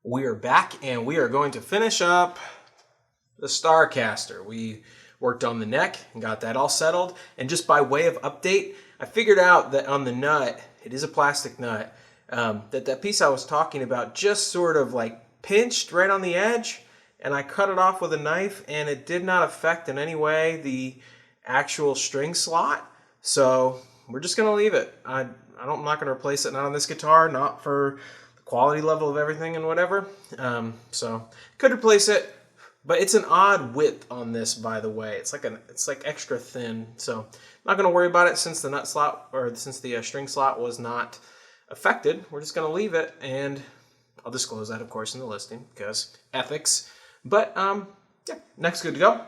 We are back and we are going to finish up the Starcaster. We worked on the neck and got that all settled. And just by way of update, I figured out that on the nut, it is a plastic nut, that piece I was talking about just sort of like pinched right on the edge, and I cut it off with a knife and it did not affect in any way the actual string slot. So we're just gonna leave it. I'm not gonna replace it, not on this guitar, not for the quality level of everything and whatever. So could replace it, but it's an odd width on this, by the way. It's like extra thin. So not gonna worry about it since the nut slot, or since the string slot was not affected. We're just gonna leave it, and I'll disclose that, of course, in the listing because ethics. But yeah, neck's good to go.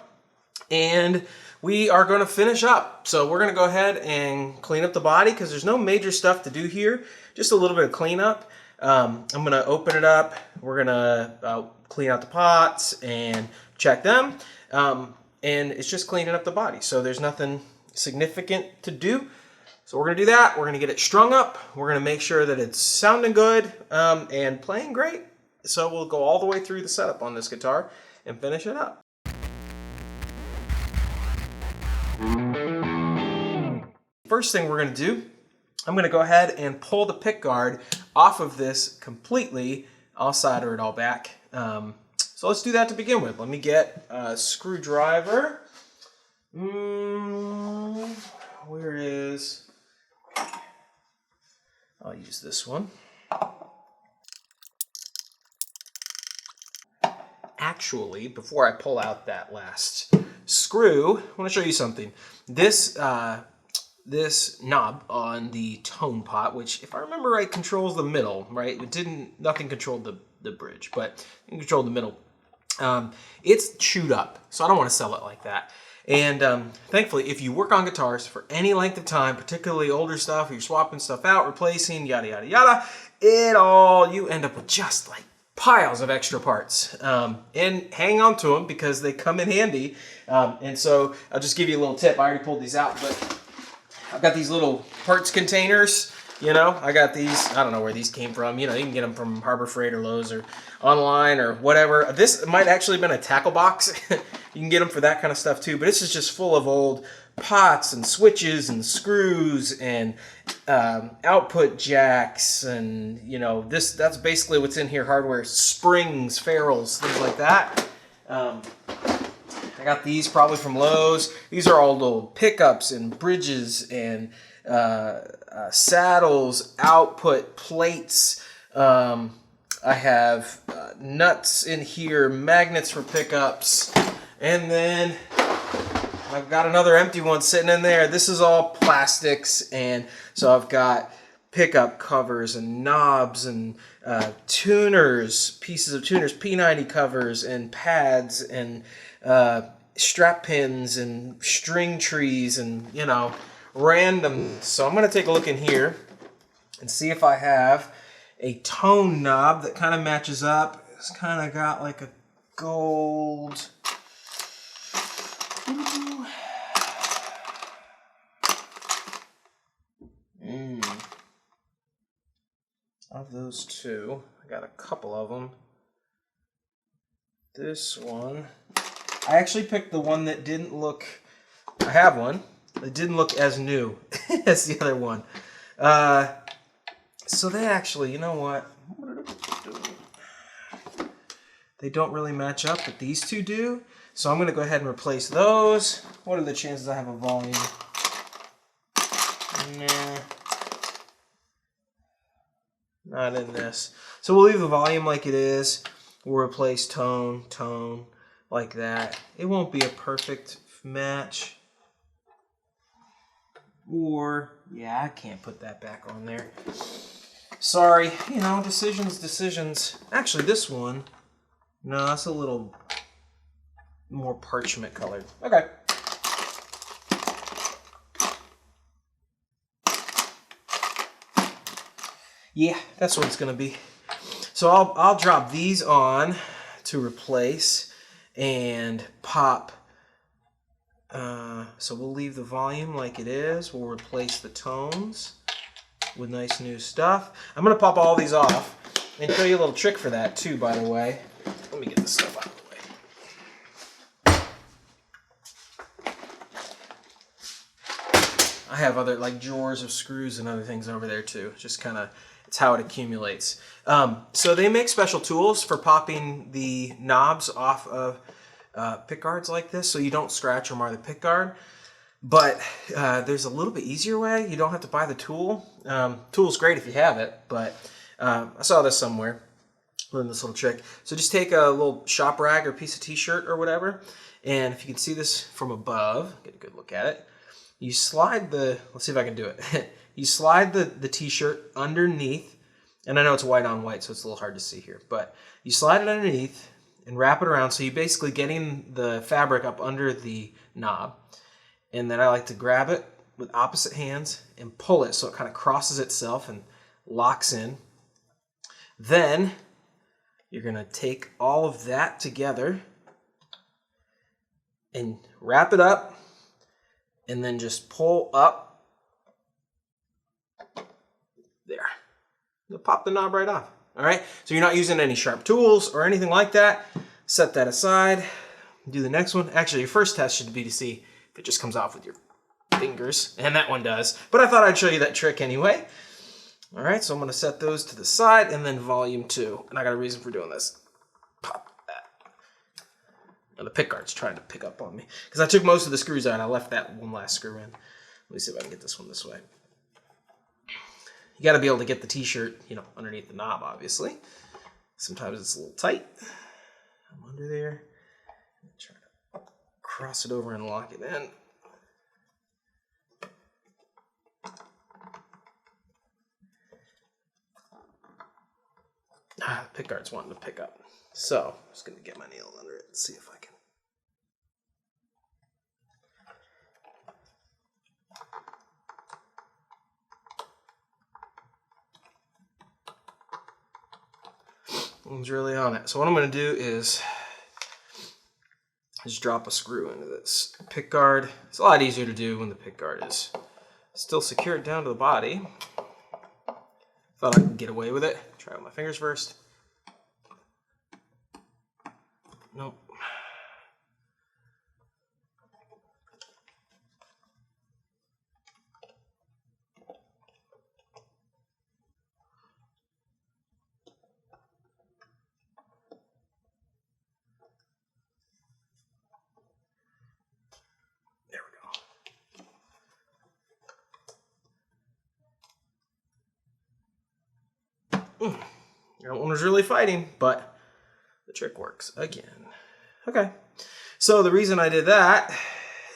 And we are going to finish up. So we're going to go ahead and clean up the body because there's no major stuff to do here. Just a little bit of cleanup. I'm going to open it up. We're going to clean out the pots and check them. And it's just cleaning up the body. So there's nothing significant to do. So we're going to do that. We're going to get it strung up. We're going to make sure that it's sounding good and playing great. So we'll go all the way through the setup on this guitar and finish it up. First thing we're going to do, I'm going to go ahead and pull the pick guard off of this completely. I'll solder it all back. So let's do that to begin with. Let me get a screwdriver. Where is... I'll use this one. Actually, before I pull out that last screw, I want to show you something. This knob on the tone pot, which, if I remember right, controls the middle, right? Nothing controlled the bridge, but it controlled the middle. It's chewed up, so I don't want to sell it like that. And thankfully, if you work on guitars for any length of time, particularly older stuff, you're swapping stuff out, replacing, yada, yada, yada, you end up with just like piles of extra parts. And hang on to them because they come in handy. And so I'll just give you a little tip. I already pulled these out, but I've got these little parts containers. You know, I got these, I don't know where these came from. You know, you can get them from Harbor Freight or Lowe's or online or whatever. This might actually have been a tackle box. You can get them for that kind of stuff too. But this is just full of old pots and switches and screws and output jacks, and you know, that's basically what's in here. Hardware, springs, ferrules, things like that. I got these probably from Lowe's. These are all little pickups and bridges and saddles, output plates. I have nuts in here, magnets for pickups, and then I've got another empty one sitting in there. This is all plastics, and so I've got pickup covers and knobs and tuners, pieces of tuners, P90 covers and pads and strap pins and string trees and, you know, random. So I'm going to take a look in here and see if I have a tone knob that kind of matches up. It's kind of got like a gold... Of those two, I got a couple of them. This one, I actually picked the one that didn't look, I have one, that didn't look as new as the other one. So they actually, you know what? They don't really match up, but these two do. So I'm going to go ahead and replace those. What are the chances I have a volume? Nah. Not in this. So we'll leave the volume like it is. We'll replace tone, tone, like that. It won't be a perfect match. Or, yeah, I can't put that back on there. Sorry, you know, decisions. Actually, this one, no, that's a little more parchment colored. Okay. Yeah, that's what it's going to be. So I'll drop these on to replace and pop. So we'll leave the volume like it is. We'll replace the tones with nice new stuff. I'm going to pop all these off And show you a little trick for that too, by the way. Let me get this stuff out of the way. I have other like drawers of screws and other things over there too. Just kind of, it's how it accumulates. So they make special tools for popping the knobs off of pick guards like this, so you don't scratch or mar the pick guard. But there's a little bit easier way. You don't have to buy the tool. Tool's great if you have it, but I saw this somewhere. Learned this little trick. So just take a little shop rag or piece of t-shirt or whatever, and if you can see this from above, get a good look at it. You slide the, let's see if I can do it. You slide the t-shirt underneath, and I know it's white on white, so it's a little hard to see here, but you slide it underneath and wrap it around, so you're basically getting the fabric up under the knob. And then I like to grab it with opposite hands and pull it so it kind of crosses itself and locks in. Then you're going to take all of that together and wrap it up and then just pull up. There. You'll pop the knob right off. All right? So you're not using any sharp tools or anything like that. Set that aside. Do the next one. Actually, your first test should be to see if it just comes off with your fingers, and that one does. But I thought I'd show you that trick anyway. All right, so I'm going to set those to the side, and then volume 2. And I got a reason for doing this. Pop that. Now the pick guard's trying to pick up on me because I took most of the screws out. I left that one last screw in. Let me see if I can get this one this way. You got to be able to get the t-shirt, you know, underneath the knob, obviously. Sometimes it's a little tight. I'm under there. Try to cross it over and lock it in. The pick guard's wanting to pick up. So, I'm just going to get my nail under it and see if I can. One's really on it. So what I'm going to do is just drop a screw into this pick guard. It's a lot easier to do when the pick guard is still secured down to the body. Thought I could get away with it. Try it with my fingers first. Nope. There we go. That one was really fighting, but the trick works again. Okay, so the reason I did that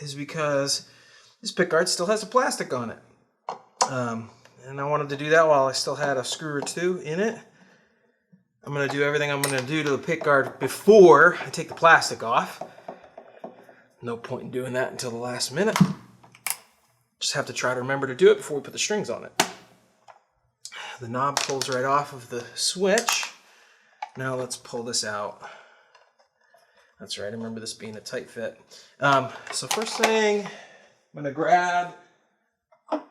is because this pick guard still has a plastic on it. And I wanted to do that while I still had a screw or two in it. I'm going to do everything I'm going to do to the pick guard before I take the plastic off. No point in doing that until the last minute. Just have to try to remember to do it before we put the strings on it. The knob pulls right off of the switch. Now let's pull this out. That's right, I remember this being a tight fit. So first thing, I'm going to grab a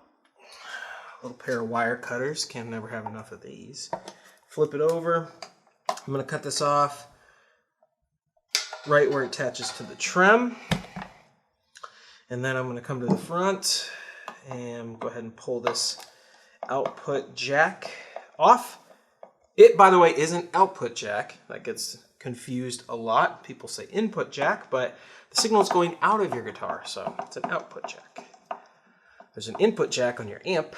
little pair of wire cutters. Can never have enough of these. Flip it over. I'm going to cut this off right where it attaches to the trim. And then I'm going to come to the front and go ahead and pull this output jack off. It, by the way, is an output jack. That gets confused a lot. People say input jack, but the signal is going out of your guitar, so it's an output jack. There's an input jack on your amp,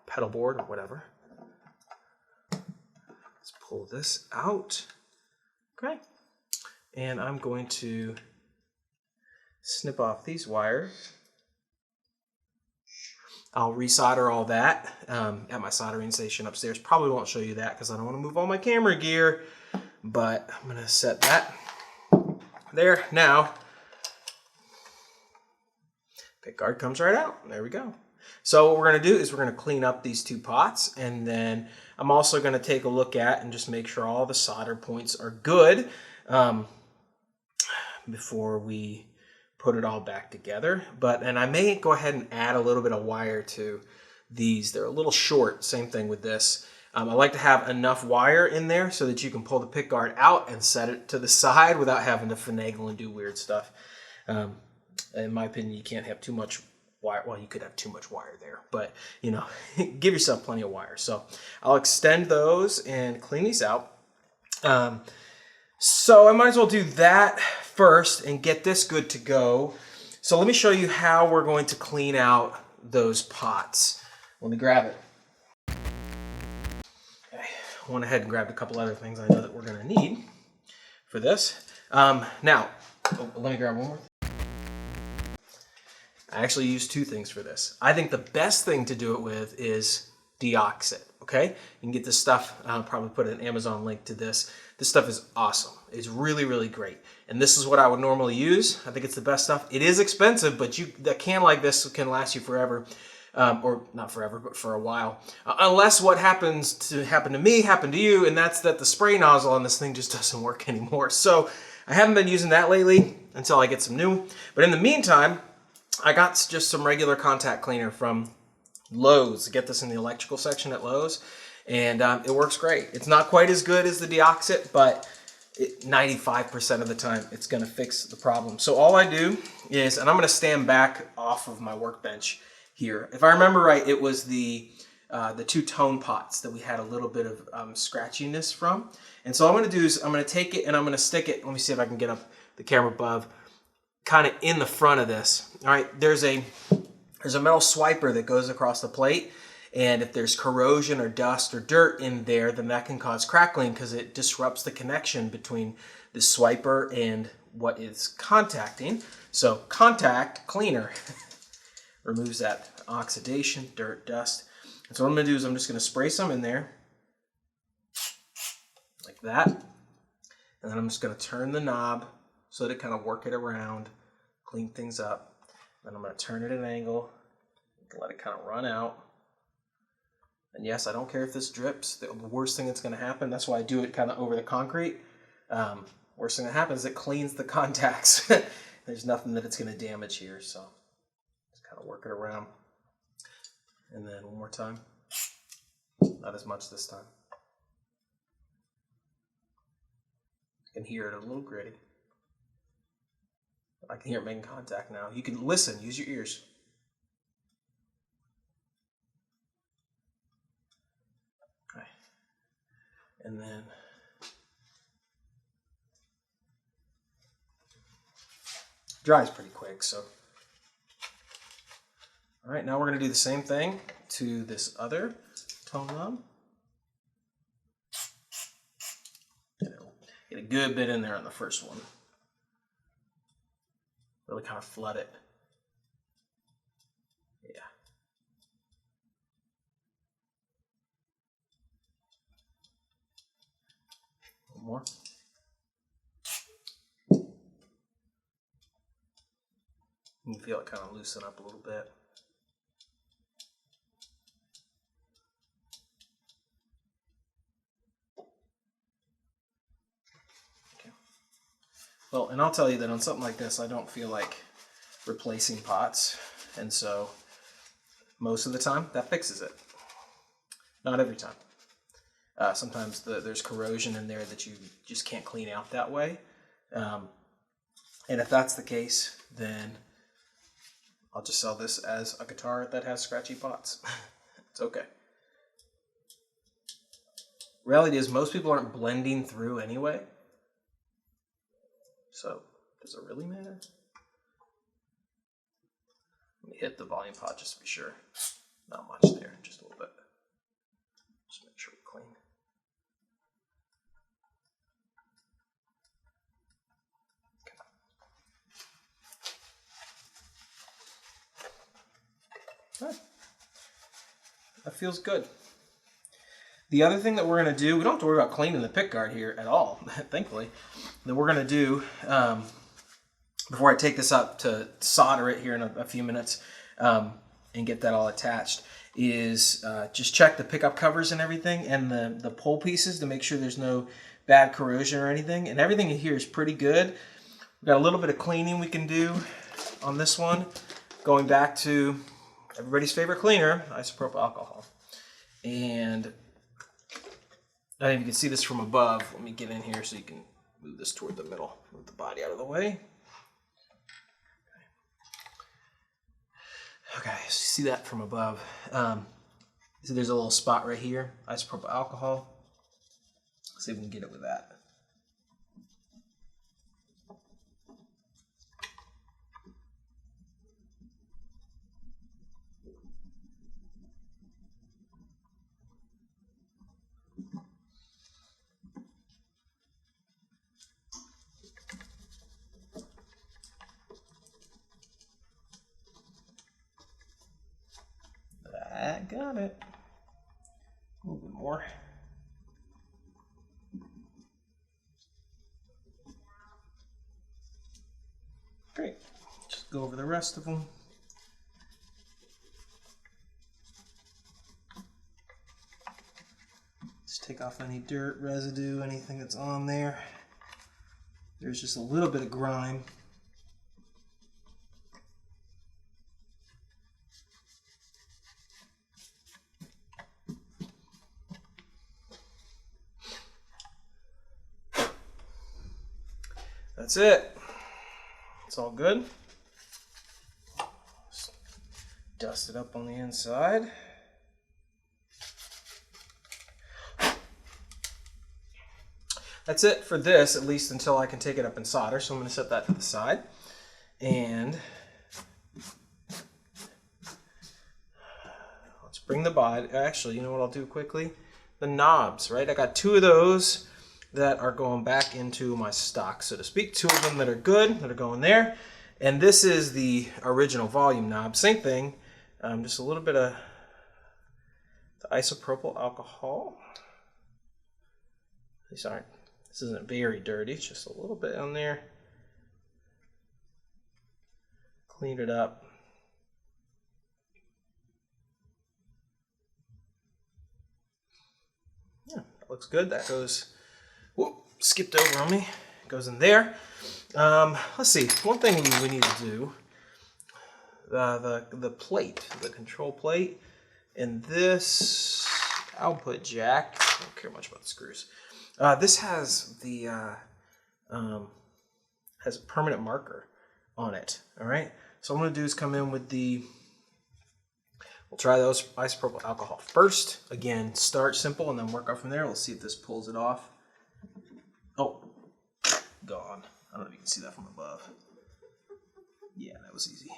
pedal board, or whatever. Let's pull this out. Okay. And I'm going to snip off these wires. I'll resolder all that at my soldering station upstairs. Probably won't show you that because I don't want to move all my camera gear, but I'm going to set that there. Now, pick guard comes right out. There we go. So what we're going to do is we're going to clean up these two pots, and then I'm also going to take a look at and just make sure all the solder points are good before we put it all back together. And I may go ahead and add a little bit of wire to these. They're a little short. Same thing with this. I like to have enough wire in there so that you can pull the pick guard out and set it to the side without having to finagle and do weird stuff. In my opinion, you can't have too much wire. Well, you could have too much wire there, but you know, give yourself plenty of wire. So I'll extend those and clean these out. So I might as well do that first and get this good to go. So let me show you how we're going to clean out those pots. Let me grab it. Okay, I went ahead and grabbed a couple other things I know that we're going to need for this. Now, let me grab one more. I actually use two things for this. I think the best thing to do it with is deoxit, okay? You can get this stuff, I'll probably put an Amazon link to this. This stuff is awesome. It's really, really great. And this is what I would normally use. I think it's the best stuff. It is expensive, but a can like this can last you forever. Or not forever, but for a while. Unless what happened to me happened to you, and that's that the spray nozzle on this thing just doesn't work anymore. So I haven't been using that lately until I get some new. But in the meantime, I got just some regular contact cleaner from Lowe's. Get this in the electrical section at Lowe's, and it works great. It's not quite as good as the deoxit, but 95% of the time it's going to fix the problem. So all I do is, and I'm going to stand back off of my workbench here. If I remember right, it was the two-tone pots that we had a little bit of scratchiness from. And so all I'm going to do is I'm going to take it and I'm going to stick it. Let me see if I can get up the camera above. Kind of in the front of this. All right, there's a metal swiper that goes across the plate, and if there's corrosion or dust or dirt in there, then that can cause crackling because it disrupts the connection between the swiper and what is contacting. So contact cleaner removes that oxidation, dirt, dust. And so what I'm going to do is I'm just going to spray some in there like that, and then I'm just going to turn the knob so to kind of work it around, clean things up. Then I'm going to turn it at an angle, let it kind of run out. And yes, I don't care if this drips. The worst thing that's going to happen, that's why I do it kind of over the concrete. Worst thing that happens is it cleans the contacts. There's nothing that it's going to damage here, so just kind of work it around. And then one more time. Not as much this time. You can hear it a little gritty. I can hear it making contact now. You can listen, use your ears. Okay. And then dries pretty quick, so. All right, now we're going to do the same thing to this other tone knob. Get a good bit in there on the first one. Really kind of flood it. Yeah. One more. You can feel it kind of loosen up a little bit. Well, and I'll tell you that on something like this, I don't feel like replacing pots. And so most of the time, that fixes it. Not every time. Sometimes there's corrosion in there that you just can't clean out that way. And if that's the case, then I'll just sell this as a guitar that has scratchy pots. It's okay. Reality is most people aren't blending through anyway. So, does it really matter? Let me hit the volume pot just to be sure. Not much there, just a little bit. Just make sure we're clean. Okay. Right. That feels good. The other thing that we're going to do, we don't have to worry about cleaning the pick guard here at all, thankfully. That we're going to do, before I take this up to solder it here in a few minutes and get that all attached, is just check the pickup covers and everything and the pull pieces to make sure there's no bad corrosion or anything. And everything in here is pretty good. We've got a little bit of cleaning we can do on this one, going back to everybody's favorite cleaner, isopropyl alcohol. And And if you can see this from above, let me get in here so you can move this toward the middle. Move the body out of the way. Okay, so you see that from above. See there's a little spot right here, isopropyl alcohol. Let's see if we can get it with that. I got it. A little bit more. Great. Just go over the rest of them. Just take off any dirt, residue, anything that's on there. There's just a little bit of grime. That's it. It's all good. Just dust it up on the inside. That's it for this, at least until I can take it up and solder. So I'm going to set that to the side. And let's bring the body. Actually, you know what I'll do quickly? The knobs, right? I got 2 of those that are going back into my stock, so to speak. 2 of them that are good, that are going there. And this is the original volume knob. Same thing, just a little bit of the isopropyl alcohol. These aren't, this isn't very dirty, it's just a little bit on there. Clean it up. Yeah, that looks good. That goes, whoop, skipped over on me. Goes in there. Let's see. One thing we need to do, the plate, the control plate, and this output jack. I don't care much about the screws. This has the has a permanent marker on it. All right. So what I'm gonna do is come in with the. We'll try those isopropyl alcohol first. Again, start simple and then work up from there. We'll see if this pulls it off. Oh, gone. I don't know if you can see that from above. Yeah, that was easy.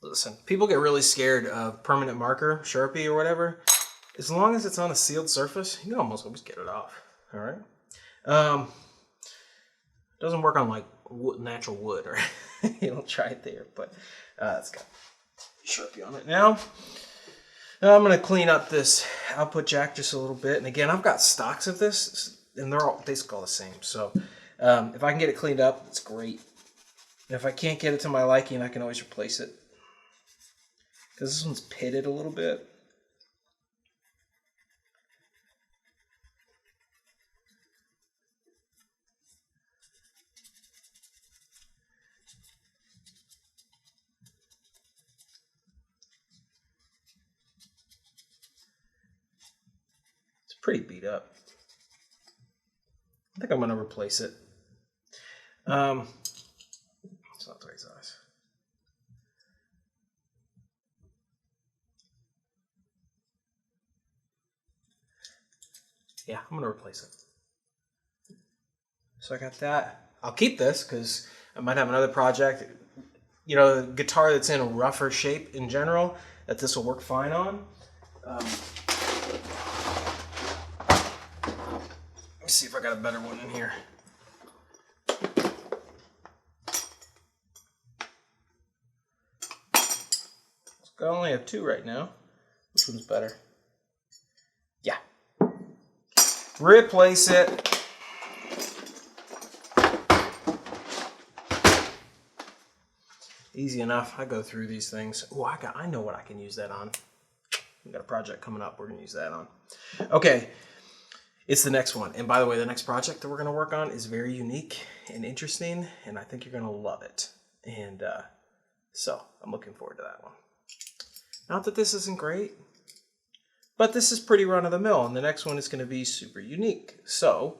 Listen, people get really scared of permanent marker, Sharpie or whatever. As long as it's on a sealed surface, you can almost always get it off. All right. Doesn't work on like wood, natural wood, or you don't try it there, but it's got Sharpie on it now. Now I'm going to clean up this output jack just a little bit, and again, I've got stocks of this, and they're all basically all the same. So if I can get it cleaned up, it's great. And if I can't get it to my liking, I can always replace it. Because this one's pitted a little bit. It's pretty beat up. I think I'm going to replace it. It's not the right size. Yeah, I'm going to replace it. So I got that. I'll keep this because I might have another project. You know, a guitar that's in a rougher shape in general, that this will work fine on. Let me see if I got a better one in here. I only have 2 right now. Which one's better? Yeah. Replace it. Easy enough. I go through these things. Oh, I know what I can use that on. We've got a project coming up we're going to use that on. Okay, it's the next one. And by the way, the next project that we're going to work on is very unique and interesting, and I think you're going to love it. And so I'm looking forward to that one. Not that this isn't great, but this is pretty run-of-the-mill, and the next one is going to be super unique. So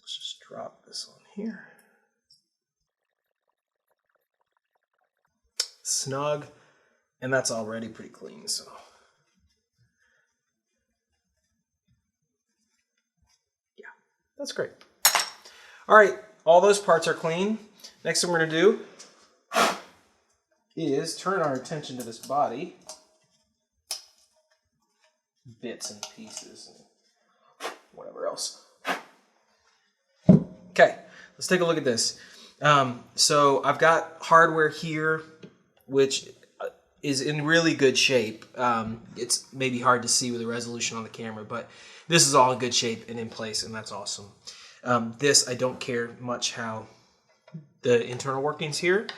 let's just drop this on here. Snug, and that's already pretty clean, so. Yeah, that's great. All right, all those parts are clean. Next thing we're going to do is turn our attention to this body. Bits and pieces and whatever else. Okay, let's take a look at this. So I've got hardware here, which is in really good shape. It's maybe hard to see with the resolution on the camera, but this is all in good shape and in place, and that's awesome. This, I don't care much how the internal workings here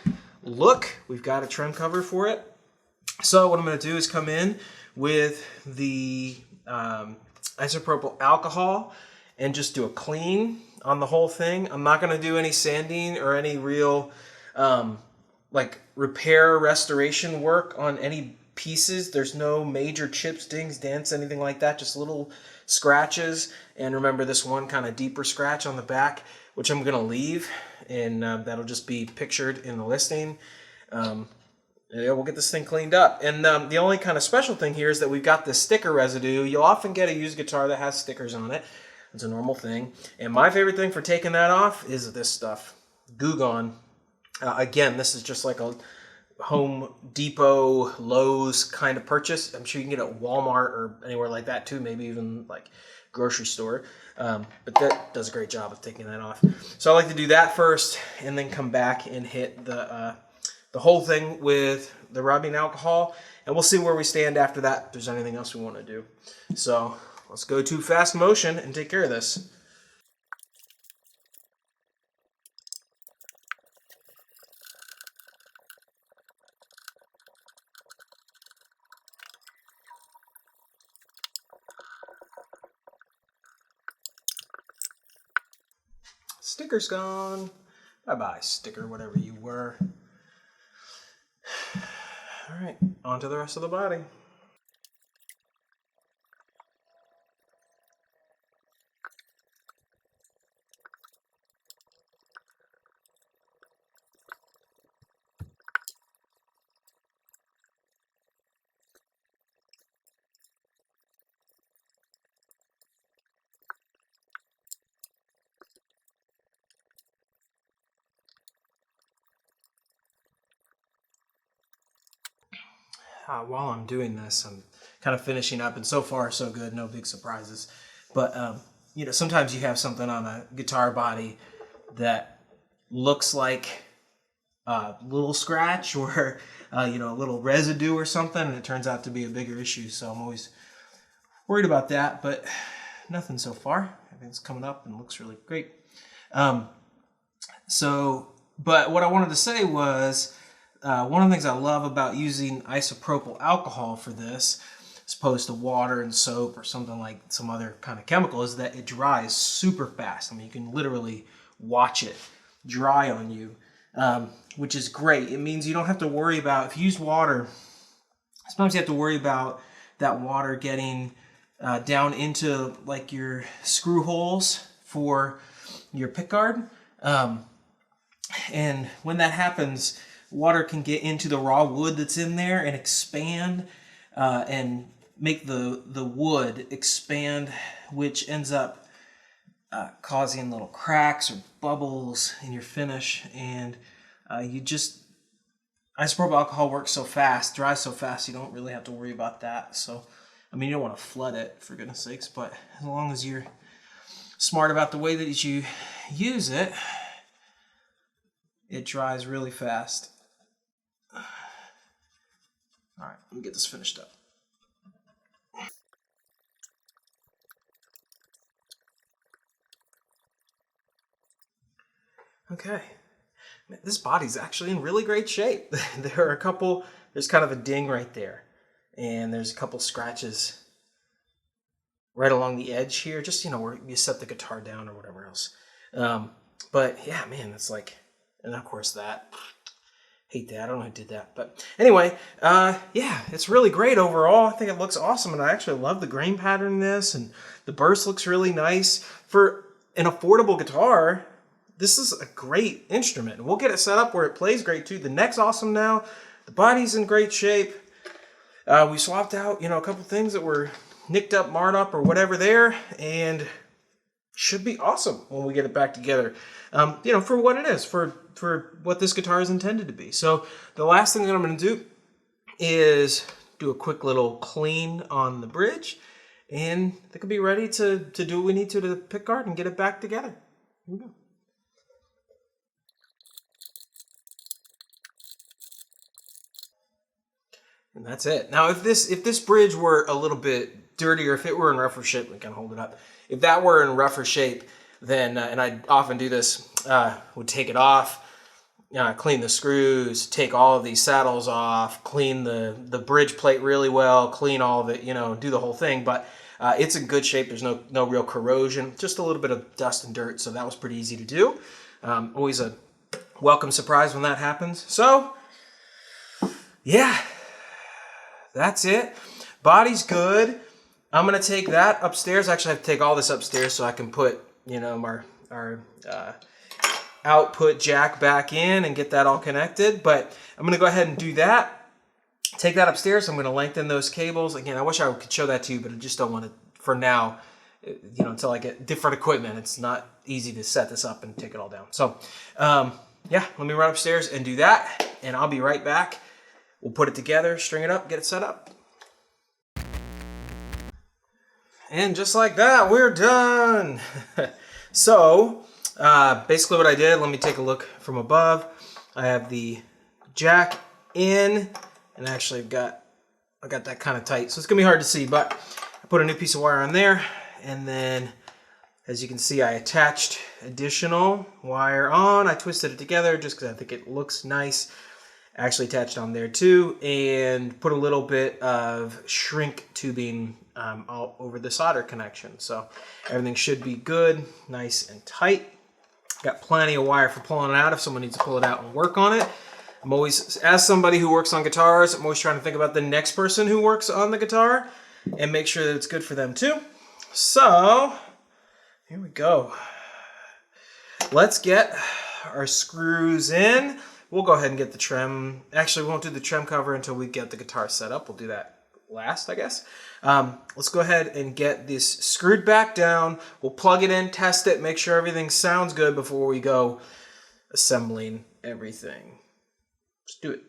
look. We've got a trim cover for it. So what I'm going to do is come in with the isopropyl alcohol and just do a clean on the whole thing. I'm not going to do any sanding or any real like repair restoration work on any pieces. There's no major chips, dings, dents, anything like that, just little scratches. And remember this one kind of deeper scratch on the back, which I'm going to leave, and that'll just be pictured in the listing. Yeah, we'll get this thing cleaned up. And the only kind of special thing here is that we've got this sticker residue. You'll often get a used guitar that has stickers on it. It's a normal thing. And my favorite thing for taking that off is this stuff, Goo Gone. Again, this is just like a Home Depot, Lowe's kind of purchase. I'm sure you can get it at Walmart or anywhere like that too, maybe even like grocery store. But that does a great job of taking that off. So I like to do that first and then come back and hit the whole thing with the rubbing alcohol, and we'll see where we stand after that, if there's anything else we want to do. So let's go to fast motion and take care of this. Sticker's gone. Bye-bye, sticker, whatever you were. All right, on to the rest of the body. While I'm doing this, I'm kind of finishing up, and so far so good, no big surprises. But you know, sometimes you have something on a guitar body that looks like a little scratch or you know, a little residue or something, and it turns out to be a bigger issue. So I'm always worried about that, but nothing so far. Everything's coming up and looks really great. But what I wanted to say was, one of the things I love about using isopropyl alcohol for this, as opposed to water and soap or something like some other kind of chemical, is that it dries super fast. I mean, you can literally watch it dry on you, which is great. It means you don't have to worry about, if you use water, sometimes you have to worry about that water getting down into like your screw holes for your pickguard. And when that happens, water can get into the raw wood that's in there and expand and make the wood expand, which ends up causing little cracks or bubbles in your finish. And isopropyl alcohol works so fast, dries so fast, you don't really have to worry about that. So, I mean, you don't want to flood it, for goodness sakes, but as long as you're smart about the way that you use it, it dries really fast. All right, let me get this finished up. Okay, this body's actually in really great shape. There's kind of a ding right there. and there's a couple scratches right along the edge here, just, you know, where you set the guitar down or whatever else. But yeah, man, it's like, and of course that, hate that, I don't know who did that. But anyway, yeah, it's really great overall. I think it looks awesome, and I actually love the grain pattern in this, and the burst looks really nice. For an affordable guitar, this is a great instrument. And we'll get it set up where it plays great too. The neck's awesome now. The body's in great shape. We swapped out, you know, a couple things that were nicked up, marred up, or whatever there, and should be awesome when we get it back together. You know, for what it is, for what this guitar is intended to be. So the last thing that I'm going to do is do a quick little clean on the bridge, and I think we'll be ready to do what we need to the pickguard and get it back together. Here we go. And that's it. Now, if this bridge were a little bit dirtier, if it were in rougher shape, we can hold it up. If that were in rougher shape, then, and I often do this, would take it off, clean the screws, take all of these saddles off, clean the bridge plate really well, clean all of it, you know, do the whole thing. But it's in good shape. There's no real corrosion, just a little bit of dust and dirt. So that was pretty easy to do. Always a welcome surprise when that happens. So, yeah. That's it. Body's good. I'm going to take that upstairs. Actually, I have to take all this upstairs so I can put, you know, our output jack back in and get that all connected. But I'm going to go ahead and do that. Take that upstairs. I'm going to lengthen those cables. Again, I wish I could show that to you, but I just don't want to, for now, you know, until I get different equipment. It's not easy to set this up and take it all down. So, yeah, let me run upstairs and do that, and I'll be right back. We'll put it together, string it up, get it set up. And just like that, we're done. So, basically what I did, let me take a look from above. I have the jack in, and actually I got that kind of tight, so it's gonna be hard to see, but I put a new piece of wire on there, and then as you can see, I attached additional wire on. I twisted it together just because I think it looks nice. Actually attached on there too, and put a little bit of shrink tubing all over the solder connection. So everything should be good, nice and tight. Got plenty of wire for pulling it out if someone needs to pull it out and work on it. I'm always, as somebody who works on guitars, I'm always trying to think about the next person who works on the guitar and make sure that it's good for them too. So here we go. Let's get our screws in. We'll go ahead and get the trim. Actually, we won't do the trim cover until we get the guitar set up. We'll do that last, I guess. Let's go ahead and get this screwed back down. We'll plug it in, test it, make sure everything sounds good before we go assembling everything. Let's do it.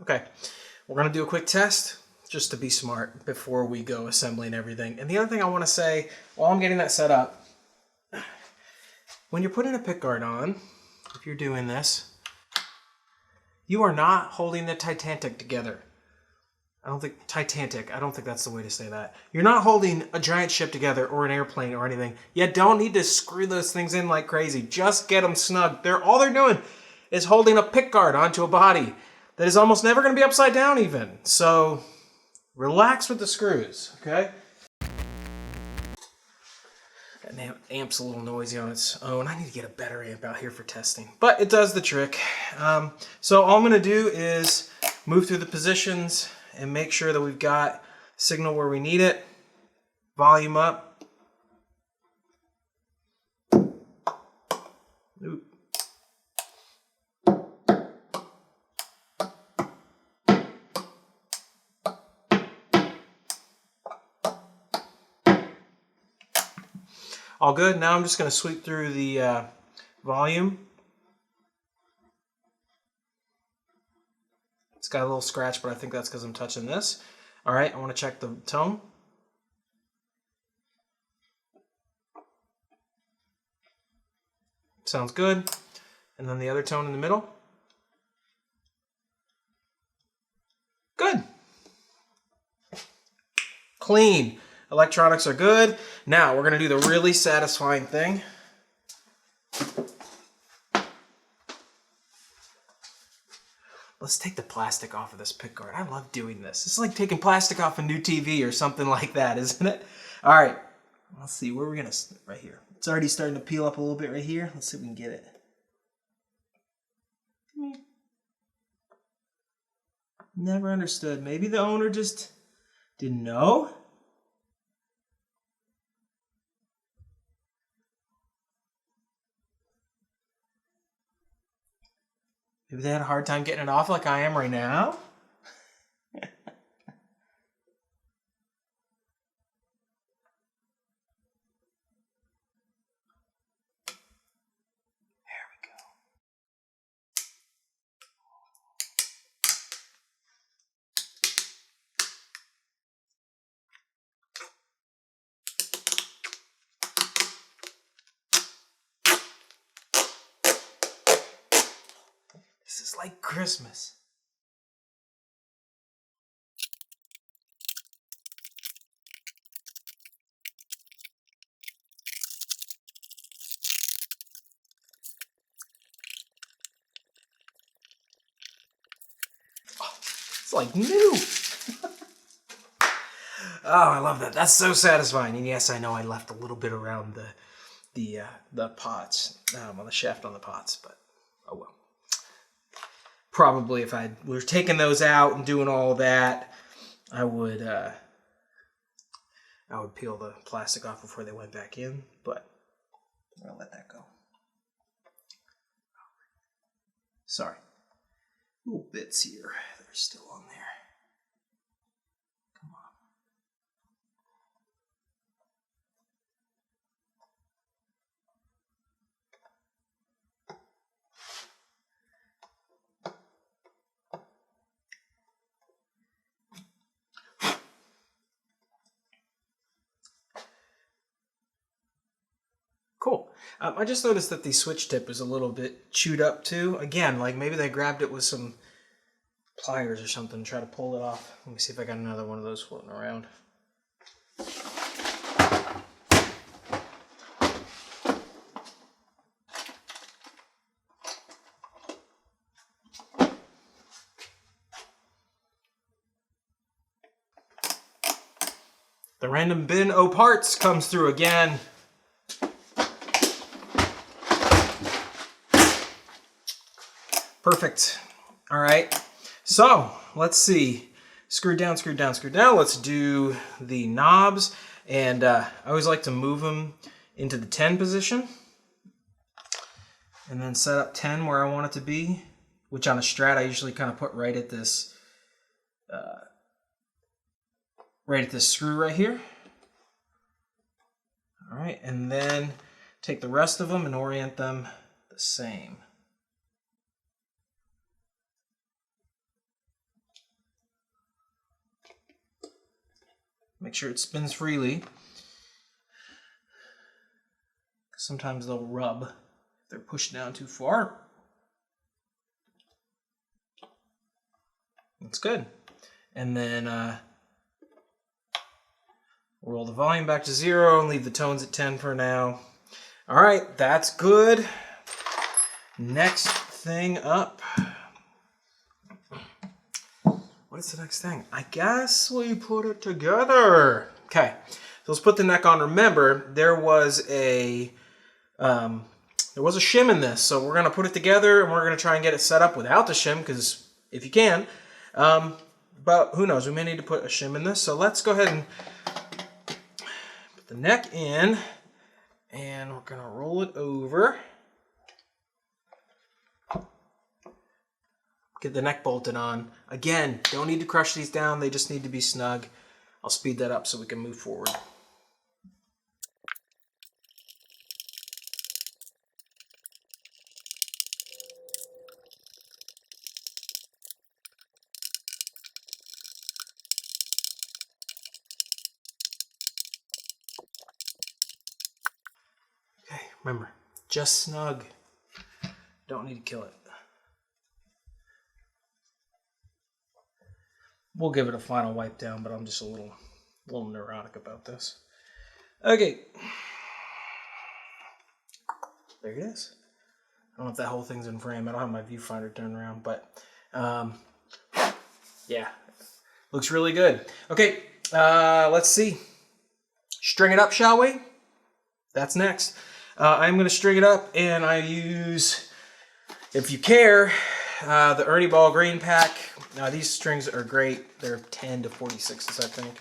Okay, we're gonna do a quick test just to be smart before we go assembling everything. And the other thing I wanna say while I'm getting that set up, when you're putting a pickguard on, if you're doing this, you are not holding the Titanic together. I don't think that's the way to say that. You're not holding a giant ship together or an airplane or anything. You don't need to screw those things in like crazy. Just get them snug. All they're doing is holding a pickguard onto a body that is almost never going to be upside down even. So relax with the screws, okay? That amp's a little noisy on its own. I need to get a better amp out here for testing, but it does the trick. So all I'm going to do is move through the positions and make sure that we've got signal where we need it, volume up. Oop. All good. Now I'm just going to sweep through the volume. It's got a little scratch, but I think that's because I'm touching this. All right, I want to check the tone. Sounds good. And then the other tone in the middle. Good. Clean. Electronics are good. Now we're going to do the really satisfying thing. Let's take the plastic off of this pick guard. I love doing this. It's like taking plastic off a new TV or something like that, isn't it? All right. Let's see. Where are we going to... Right here. It's already starting to peel up a little bit right here. Let's see if we can get it. Never understood. Maybe the owner just didn't know. Maybe they had a hard time getting it off like I am right now. This is like Christmas. Oh, it's like new. Oh, I love that. That's so satisfying. And yes, I know I left a little bit around the pots, on the shaft on the pots, but oh well. Probably if I were taking those out and doing all that, I would peel the plastic off before they went back in, but I'll let that go. Sorry. Little bits here that are still on there. Come on. Cool. I just noticed that the switch tip is a little bit chewed up too. Again, like maybe they grabbed it with some pliers or something and try to pull it off. Let me see if I got another one of those floating around. The random bin o' parts comes through again. Perfect. All right. So let's see. Screw down, screw down, screw down. Let's do the knobs. And I always like to move them into the 10 position. And then set up 10 where I want it to be. Which on a Strat I usually kind of put right at this screw right here. All right, and then take the rest of them and orient them the same. Make sure it spins freely. Sometimes they'll rub if they're pushed down too far. That's good. And then roll the volume back to 0 and leave the tones at 10 for now. All right, that's good. Next thing up. What is the next thing? I guess we put it together. Okay, so let's put the neck on. Remember, there was a shim in this, so we're gonna put it together and we're gonna try and get it set up without the shim, because if you can. But who knows? We may need to put a shim in this. So let's go ahead and put the neck in, and we're gonna roll it over. Get the neck bolted on. Again, don't need to crush these down. They just need to be snug. I'll speed that up so we can move forward. Okay, remember, just snug. Don't need to kill it. We'll give it a final wipe down, but I'm just a little neurotic about this. Okay. There it is. I don't know if that whole thing's in frame. I don't have my viewfinder turned around, but yeah, looks really good. Okay, let's see. String it up, shall we? That's next. I'm going to string it up, and I use, if you care, the Ernie Ball Green Pack. Now, these strings are great. They're 10 to 46s, I think.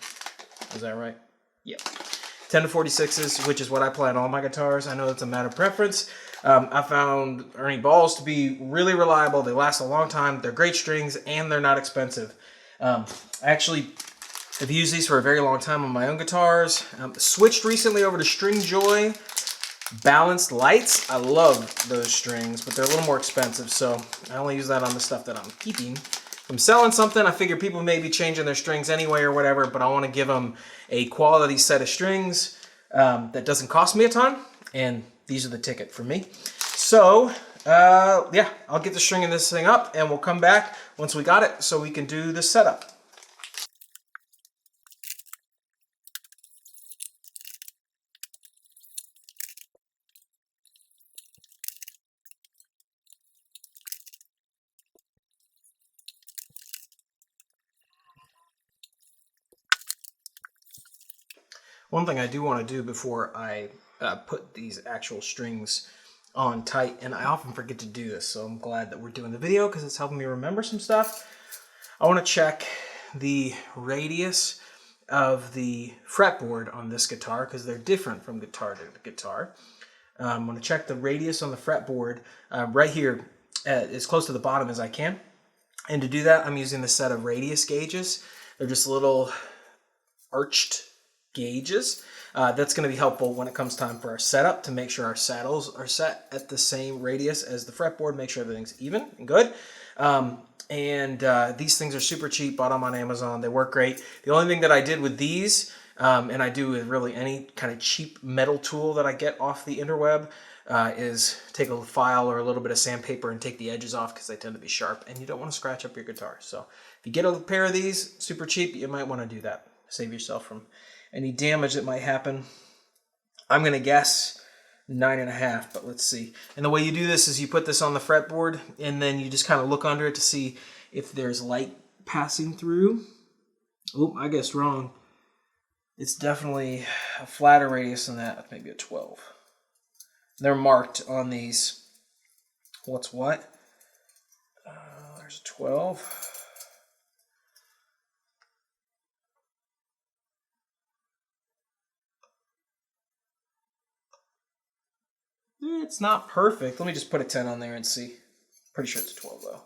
Is that right? Yep. 10 to 46s, which is what I play on all my guitars. I know it's a matter of preference. I found Ernie Balls to be really reliable. They last a long time. They're great strings, and they're not expensive. I actually have used these for a very long time on my own guitars. Switched recently over to String Joy Balanced Lights. I love those strings, but they're a little more expensive, so I only use that on the stuff that I'm keeping. If I'm selling something, I figure people may be changing their strings anyway or whatever, but I want to give them a quality set of strings that doesn't cost me a ton, and these are the ticket for me. So, yeah, I'll get the stringing this thing up, and we'll come back once we got it so we can do the setup. One thing I do want to do before I put these actual strings on tight, and I often forget to do this, so I'm glad that we're doing the video because it's helping me remember some stuff. I want to check the radius of the fretboard on this guitar because they're different from guitar to guitar. I'm going to check the radius on the fretboard right here as close to the bottom as I can. And to do that, I'm using the set of radius gauges. They're just little arched gauges. That's going to be helpful when it comes time for our setup to make sure our saddles are set at the same radius as the fretboard, make sure everything's even and good. These things are super cheap, bought them on Amazon. They work great. The only thing that I did with these, and I do with really any kind of cheap metal tool that I get off the interweb, is take a file or a little bit of sandpaper and take the edges off because they tend to be sharp and you don't want to scratch up your guitar. So if you get a pair of these, super cheap, you might want to do that. Save yourself from any damage that might happen. I'm going to guess 9.5, but let's see. And the way you do this is you put this on the fretboard and then you just kind of look under it to see if there's light passing through. Oh, I guessed wrong. It's definitely a flatter radius than that, maybe a 12. They're marked on these. What's what? There's a 12. It's not perfect. Let me just put a 10 on there and see. Pretty sure it's a 12 though.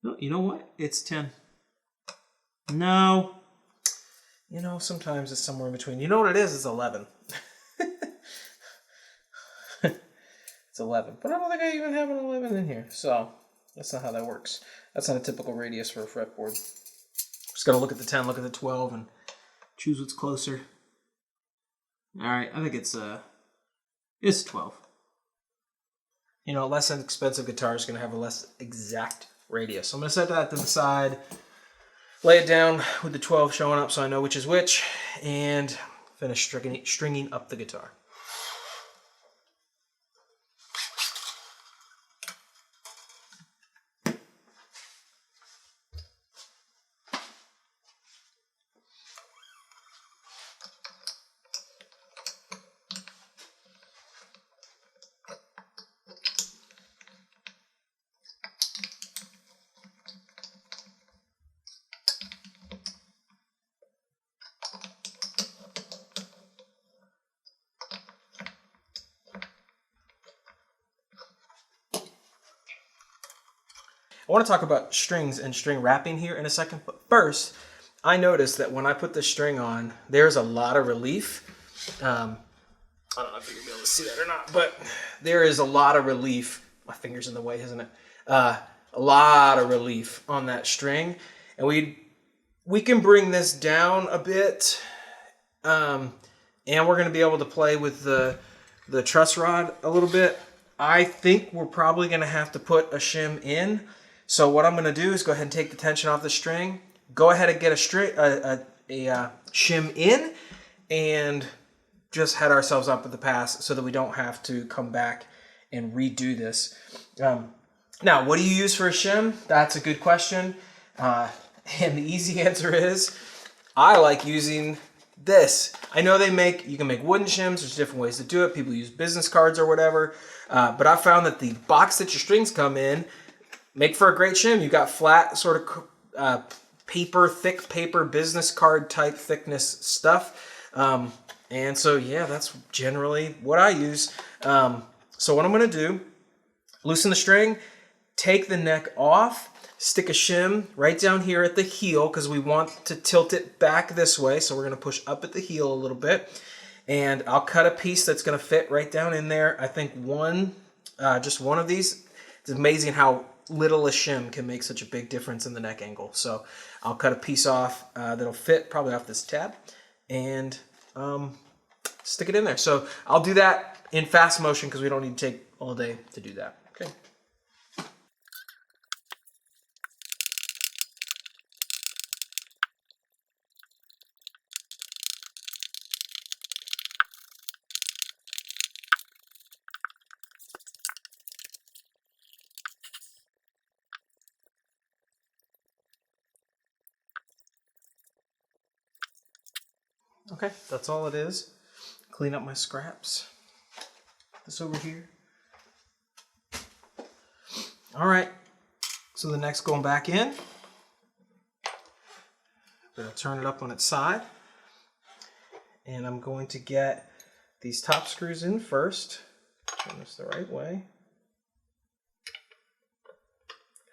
No, you know what? It's 10. No. You know, sometimes it's somewhere in between. You know what it is? It's 11. It's 11. But I don't think I even have an 11 in here. So, that's not how that works. That's not a typical radius for a fretboard. Just got to look at the 10, look at the 12, and choose what's closer. All right, I think it's 12. You know, less expensive guitar is going to have a less exact radius. So I'm going to set that to the side, lay it down with the 12 showing up so I know which is which, and finish stringing up the guitar. I want to talk about strings and string wrapping here in a second, but first, I noticed that when I put this string on, there's a lot of relief. I don't know if you're going to be able to see that or not, but there is a lot of relief. My finger's in the way, isn't it? A lot of relief on that string. And we can bring this down a bit, and we're going to be able to play with the truss rod a little bit. I think we're probably going to have to put a shim in. So what I'm going to do is go ahead and take the tension off the string, go ahead and get a shim in, and just head ourselves up with the pass so that we don't have to come back and redo this. Now, what do you use for a shim? That's a good question. And the easy answer is, I like using this. I know you can make wooden shims. There's different ways to do it. People use business cards or whatever. But I found that the box that your strings come in make for a great shim. You got flat sort of thick paper, business card type thickness stuff. And so, yeah, that's generally what I use. So what I'm going to do, loosen the string, take the neck off, stick a shim right down here at the heel because we want to tilt it back this way. So we're going to push up at the heel a little bit. And I'll cut a piece that's going to fit right down in there. I think just one of these. It's amazing how little a shim can make such a big difference in the neck angle. So I'll cut a piece off that'll fit probably off this tab and stick it in there. So I'll do that in fast motion because we don't need to take all day to do that. Okay. Okay, that's all it is. Clean up my scraps. This over here. All right, so the neck's going back in. I'm going to turn it up on its side. And I'm going to get these top screws in first. Turn this the right way.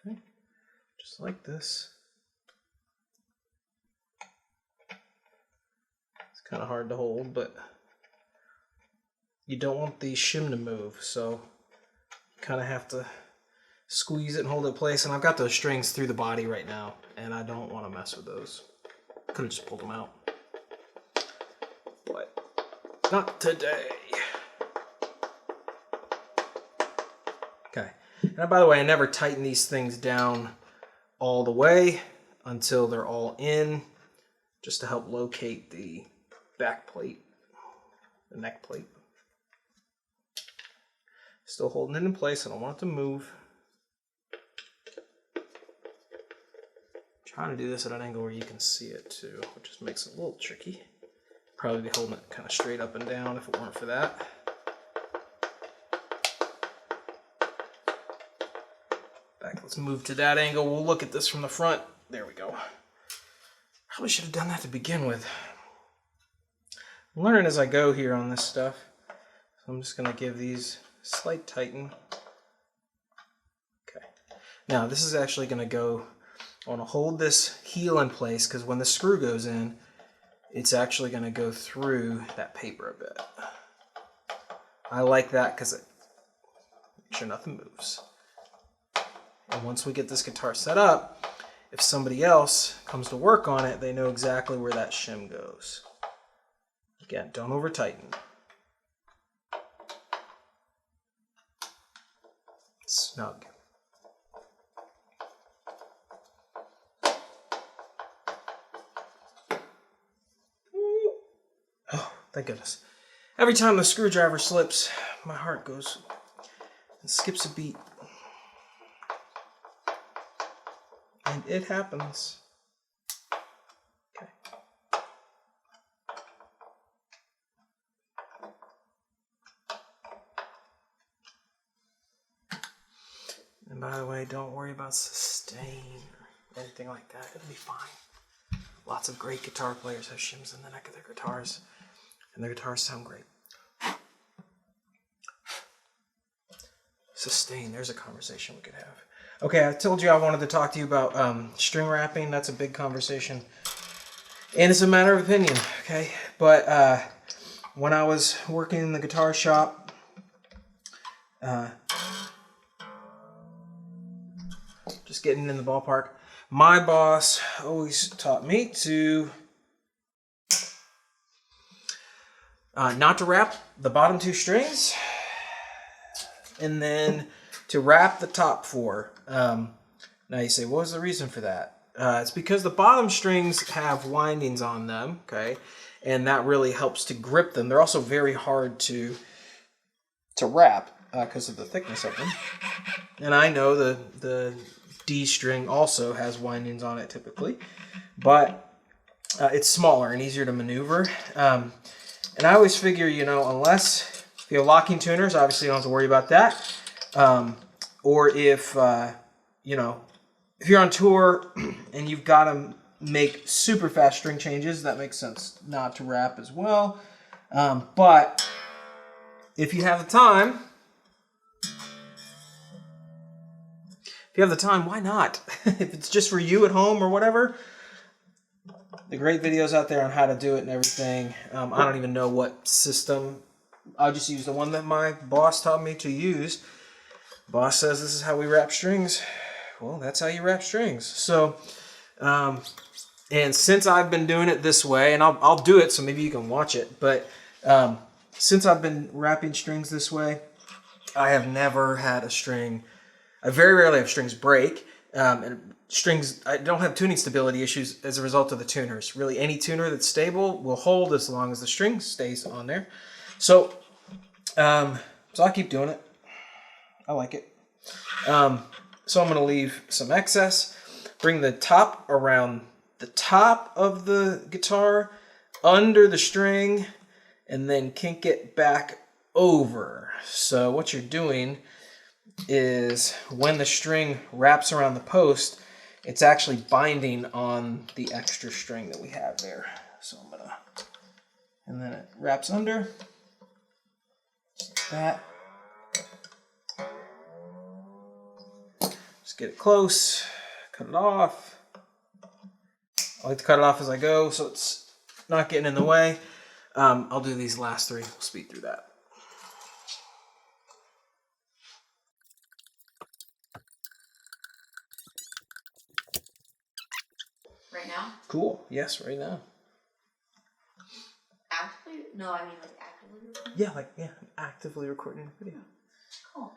Okay, just like this. Kind of hard to hold, but you don't want the shim to move, so you kind of have to squeeze it and hold it in place. And I've got those strings through the body right now, and I don't want to mess with those. Could have just pulled them out, but not today. Okay, and by the way, I never tighten these things down all the way until they're all in, just to help locate the back plate, the neck plate. Still holding it in place. I don't want it to move. Trying to do this at an angle where you can see it too, which just makes it a little tricky. Probably be holding it kind of straight up and down if it weren't for that. Back, let's move to that angle. We'll look at this from the front. There we go. Probably should have done that to begin with. I'm learning as I go here on this stuff. So I'm just going to give these a slight tighten. Okay. Now this is actually going to go, I want to hold this heel in place because when the screw goes in, it's actually going to go through that paper a bit. I like that because it makes sure nothing moves. And once we get this guitar set up, if somebody else comes to work on it, they know exactly where that shim goes. Again, don't over tighten. Snug. Oh, thank goodness. Every time the screwdriver slips, my heart goes and skips a beat. And it happens. Okay. And by the way, don't worry about sustain or anything like that. It'll be fine. Lots of great guitar players have shims in the neck of their guitars, and their guitars sound great. Sustain, there's a conversation we could have. Okay, I told you I wanted to talk to you about string wrapping. That's a big conversation. And it's a matter of opinion, okay? But when I was working in the guitar shop, just getting in the ballpark, my boss always taught me to not to wrap the bottom two strings and then to wrap the top 4. Now you say, what was the reason for that? It's because the bottom strings have windings on them, okay? And that really helps to grip them. They're also very hard to wrap because of the thickness of them. And I know the D string also has windings on it typically, but it's smaller and easier to maneuver. And I always figure, you know, unless if you have locking tuners, obviously you don't have to worry about that. Or if, you know, if you're on tour and you've got to make super fast string changes, that makes sense not to wrap as well. But if you have the time, why not? If it's just for you at home or whatever, the great videos out there on how to do it and everything. I don't even know what system. I'll just use the one that my boss taught me to use. Boss says this is how we wrap strings. Well, that's how you wrap strings. So, and since I've been doing it this way, and I'll do it so maybe you can watch it, but since I've been wrapping strings this way, I have never had a string. I very rarely have strings break, and strings, I don't have tuning stability issues as a result of the tuners. Really, any tuner that's stable will hold as long as the string stays on there. So, so I keep doing it. I like it. So I'm going to leave some excess, bring the top around the top of the guitar, under the string, and then kink it back over. So what you're doing is when the string wraps around the post, it's actually binding on the extra string that we have there. So I'm going to, and then it wraps under, just like that. Just get it close, cut it off. I like to cut it off as I go so it's not getting in the way. I'll do these last 3. We'll speed through that. Right now? Cool. Yes, right now. Actively? No, I mean like actively recording? Yeah, I'm actively recording a video. Cool.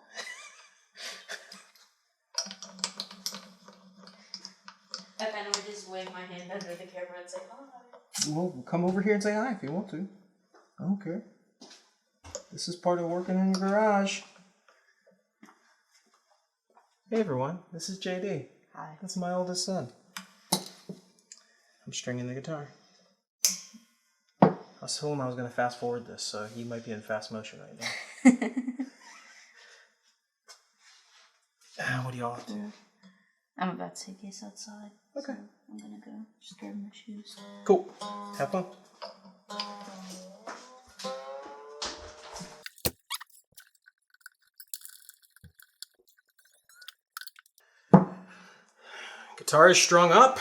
I kind of would just wave my hand under the camera and say hi. Well, come over here and say hi if you want to. I don't care. This is part of working in your garage. Hey everyone, this is JD. Hi. That's my oldest son. I'm stringing the guitar. I was told him I was going to fast forward this, so he might be in fast motion right now. What do y'all have to do? I'm about to take this outside. Okay. So I'm gonna go just grab my shoes. Cool. Have fun. Guitar is strung up.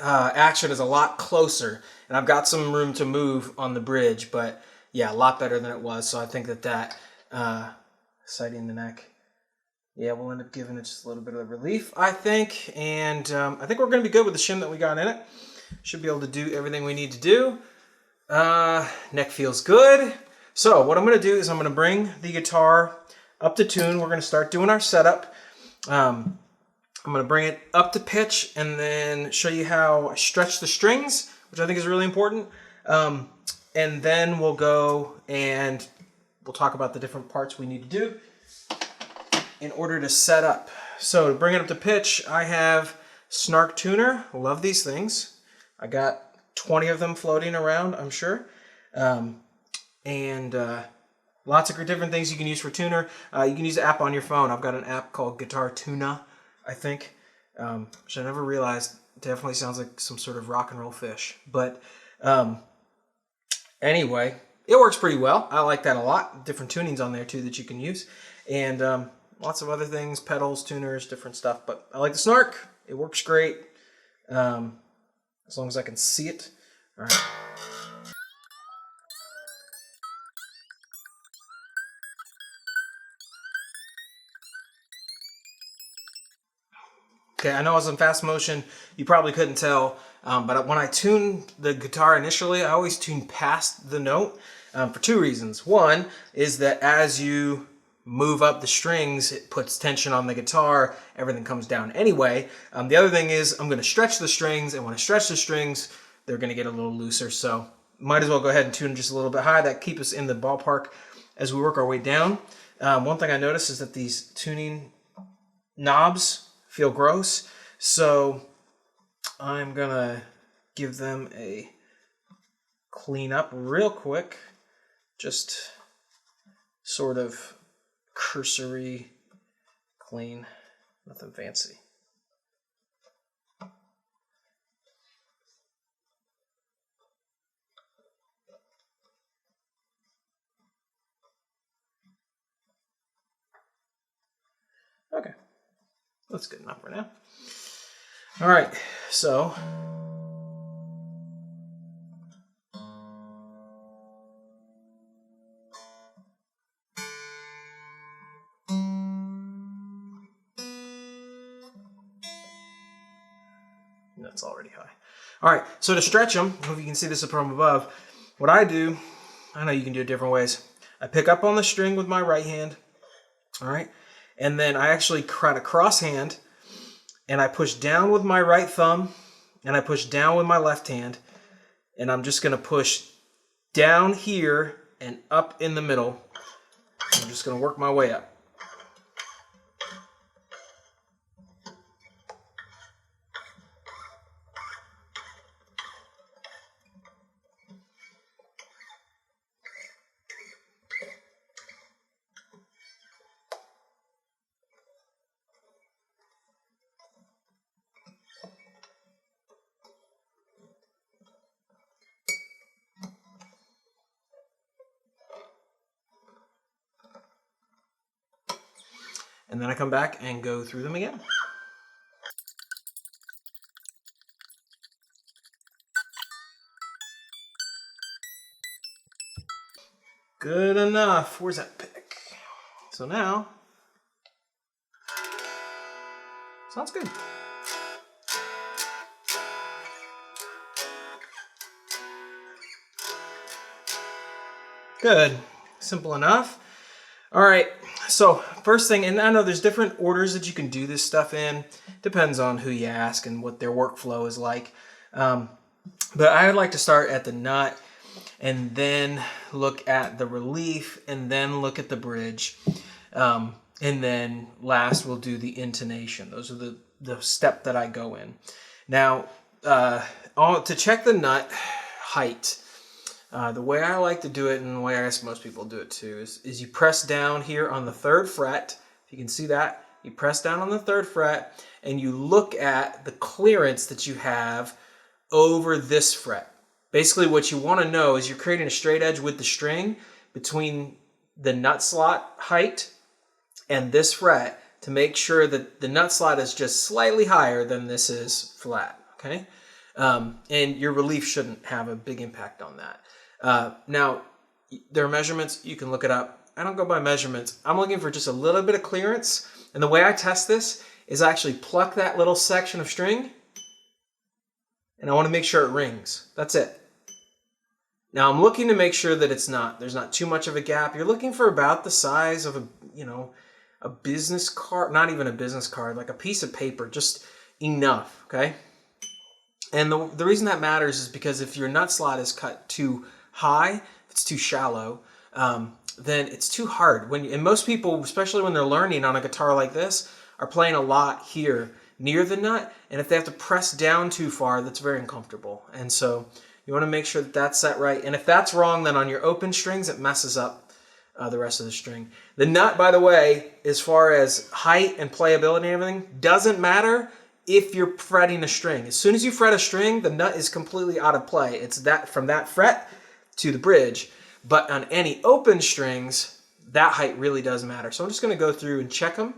Action is a lot closer, and I've got some room to move on the bridge, but yeah, a lot better than it was. So I think that sighting the neck, yeah, we'll end up giving it just a little bit of relief, I think. And I think we're going to be good with the shim that we got in it. Should be able to do everything we need to do. Neck feels good. So what I'm going to do is I'm going to bring the guitar up to tune. We're going to start doing our setup. I'm going to bring it up to pitch and then show you how I stretch the strings, which I think is really important. And then we'll go and we'll talk about the different parts we need to do in order to set up. So to bring it up to pitch, I have Snark Tuner. Love these things. I got 20 of them floating around, I'm sure. Lots of different things you can use for tuner. You can use the app on your phone. I've got an app called Guitar Tuna, I think, which I never realized definitely sounds like some sort of rock and roll fish. But anyway, it works pretty well. I like that a lot. Different tunings on there too that you can use. And lots of other things, pedals, tuners, different stuff. But I like the Snark. It works great. As long as I can see it. All right. Okay, I know I was in fast motion. You probably couldn't tell, but when I tune the guitar initially, I always tune past the note for two reasons. One is that as you move up the strings, it puts tension on the guitar, everything comes down anyway. The other thing is I'm going to stretch the strings, and when I stretch the strings, they're going to get a little looser. So might as well go ahead and tune just a little bit high. That keep us in the ballpark as we work our way down. One thing I noticed is that these tuning knobs feel gross. So I'm going to give them a clean up real quick. Just sort of cursory clean, nothing fancy. Okay, that's good enough for now. All right, so that's already high. All right, so to stretch them, I hope you can see this from above. What I do, I know you can do it different ways. I pick up on the string with my right hand, all right, and then I actually try to cross hand, and I push down with my right thumb, and I push down with my left hand, and I'm just going to push down here and up in the middle. I'm just going to work my way up. And then I come back and go through them again. Good enough. Where's that pick? So now, sounds good. Good. Simple enough. All right. So first thing, and I know there's different orders that you can do this stuff in. Depends on who you ask and what their workflow is like. But I would like to start at the nut and then look at the relief and then look at the bridge. And then last we'll do the intonation. Those are the step that I go in. Now, to check the nut height, the way I like to do it, and the way I guess most people do it too, is you press down here on the 3rd fret. If you can see that, you press down on the 3rd fret and you look at the clearance that you have over this fret. Basically what you want to know is you're creating a straight edge with the string between the nut slot height and this fret to make sure that the nut slot is just slightly higher than this is flat, okay? And your relief shouldn't have a big impact on that. Now, there are measurements. You can look it up. I don't go by measurements. I'm looking for just a little bit of clearance. And the way I test this is I actually pluck that little section of string, and I want to make sure it rings. That's it. Now, I'm looking to make sure that there's not too much of a gap. You're looking for about the size of a business card, not even a business card, like a piece of paper, just enough, okay? And the reason that matters is because if your nut slot is cut too high, if it's too shallow, then it's too hard. And most people, especially when they're learning on a guitar like this, are playing a lot here near the nut, and if they have to press down too far, that's very uncomfortable. And so you want to make sure that that's set right. And if that's wrong, then on your open strings, it messes up the rest of the string. The nut, by the way, as far as height and playability and everything, doesn't matter if you're fretting a string. As soon as you fret a string, the nut is completely out of play. It's that from that fret to the bridge. But on any open strings, that height really does matter. So I'm just going to go through and check them.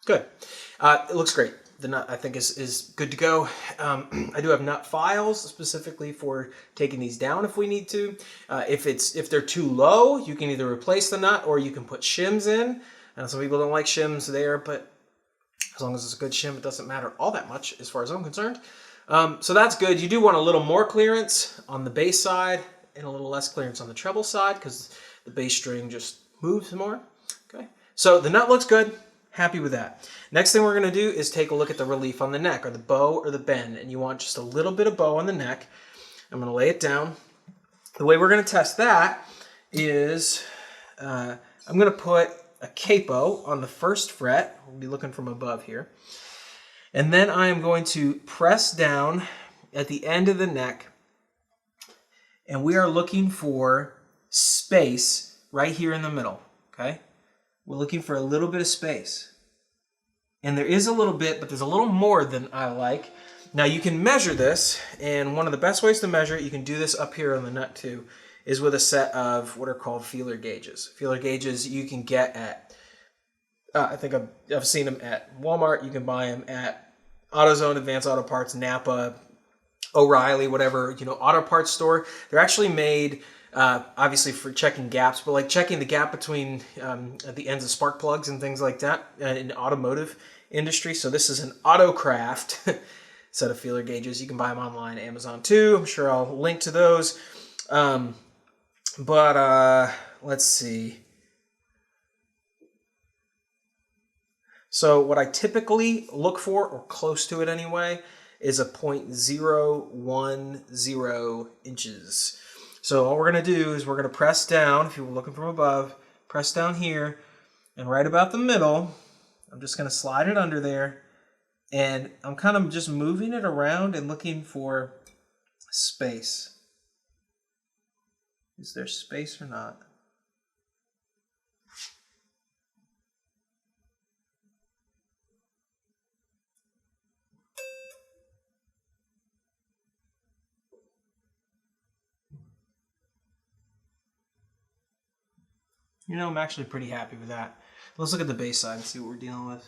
Good. It looks great. The nut, I think, is good to go. I do have nut files specifically for taking these down if we need to. If they're too low, you can either replace the nut or you can put shims in. And some people don't like shims there, but as long as it's a good shim, it doesn't matter all that much as far as I'm concerned. So that's good. You do want a little more clearance on the bass side and a little less clearance on the treble side because the bass string just moves more. Okay, so the nut looks good. Happy with that. Next thing we're going to do is take a look at the relief on the neck, or the bow or the bend, and you want just a little bit of bow on the neck. I'm going to lay it down. The way we're going to test that is I'm going to put a capo on the first fret. We'll be looking from above here. And then I am going to press down at the end of the neck, and we are looking for space right here in the middle, okay? We're looking for a little bit of space. And there is a little bit, but there's a little more than I like. Now you can measure this, and one of the best ways to measure it, you can do this up here on the nut too, is with a set of what are called feeler gauges. Feeler gauges you can get at, I think I've seen them at Walmart. You can buy them at AutoZone, Advanced Auto Parts, Napa, O'Reilly, whatever, auto parts store. They're actually made, obviously for checking gaps, but like checking the gap between at the ends of spark plugs and things like that in the automotive industry. So this is an Autocraft set of feeler gauges. You can buy them online, Amazon too. I'm sure I'll link to those. Let's see. So what I typically look for, or close to it anyway, is a 0.010 inches. So all we're going to do is we're going to press down, if you were looking from above, press down here, and right about the middle, I'm just going to slide it under there, and I'm kind of just moving it around and looking for space. Is there space or not? I'm actually pretty happy with that. Let's look at the bass side and see what we're dealing with.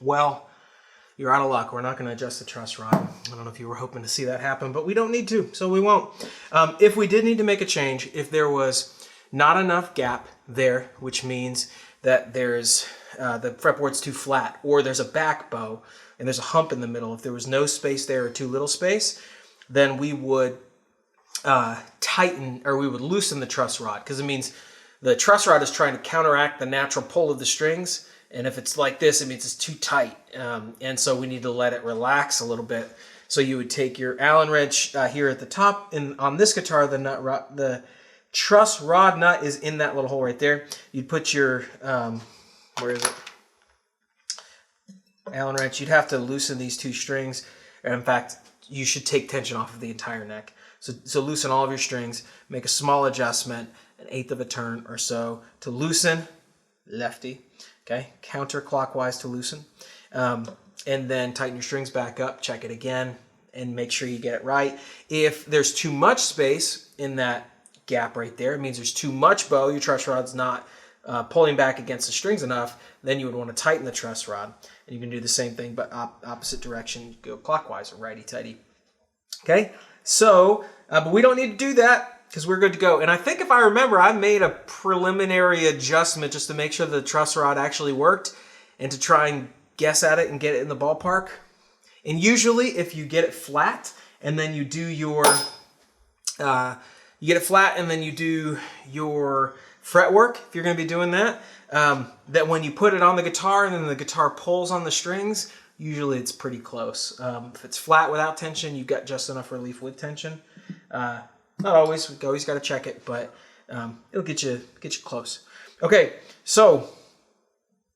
Well, you're out of luck. We're not going to adjust the truss rod. I don't know if you were hoping to see that happen, but we don't need to, so we won't. If we did need to make a change, if there was not enough gap there, which means that there's the fretboard's too flat, or there's a back bow and there's a hump in the middle, if there was no space there or too little space, then we would tighten, or we would loosen the truss rod, because it means the truss rod is trying to counteract the natural pull of the strings. And if it's like this, it means it's too tight. And so we need to let it relax a little bit. So you would take your Allen wrench here at the top, and on this guitar, the truss rod nut is in that little hole right there. You'd put your, where is it? Allen wrench. You'd have to loosen these two strings. In fact, you should take tension off of the entire neck. So loosen all of your strings, make a small adjustment, 1/8 of a turn or so to loosen, lefty. Okay, counterclockwise to loosen, and then tighten your strings back up, check it again, and make sure you get it right. If there's too much space in that gap right there, it means there's too much bow, your truss rod's not pulling back against the strings enough, then you would want to tighten the truss rod. And you can do the same thing, but opposite direction, go clockwise or righty-tighty. Okay, so, but we don't need to do that, because we're good to go. And I think if I remember, I made a preliminary adjustment just to make sure the truss rod actually worked and to try and guess at it and get it in the ballpark. And usually if you get it flat and then you do your, fret work, if you're going to be doing that, that when you put it on the guitar and then the guitar pulls on the strings, usually it's pretty close. If it's flat without tension, you've got just enough relief with tension. Not always, we always got to check it, but it'll get you close. Okay, so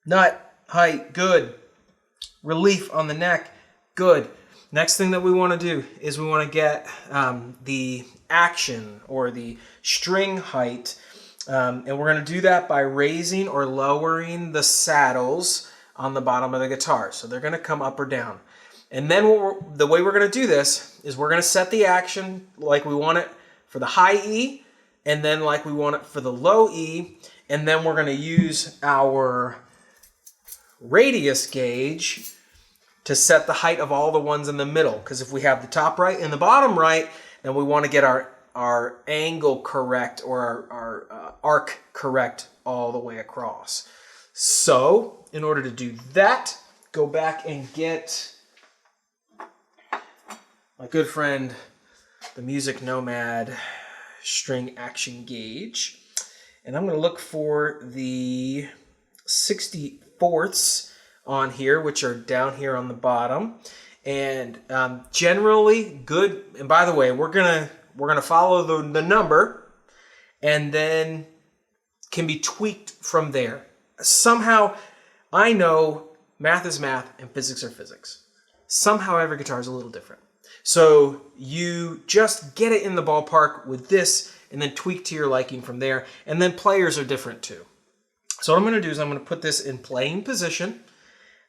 nut height, good. Relief on the neck, good. Next thing that we want to do is we want to get the action, or the string height, and we're going to do that by raising or lowering the saddles on the bottom of the guitar. So they're going to come up or down. And then the way we're going to do this is we're going to set the action like we want it for the high E, and then like we want it for the low E, and then we're going to use our radius gauge to set the height of all the ones in the middle. Because if we have the top right and the bottom right, then we want to get our angle correct, or our arc correct all the way across. So in order to do that, go back and get my good friend, the Music Nomad string action gauge. And I'm going to look for the 64ths on here, which are down here on the bottom. And generally good. And by the way, we're gonna follow the number, and then can be tweaked from there. Somehow, I know math is math and physics are physics. Somehow every guitar is a little different. So you just get it in the ballpark with this, and then tweak to your liking from there. And then players are different too. So what I'm going to do is I'm going to put this in playing position,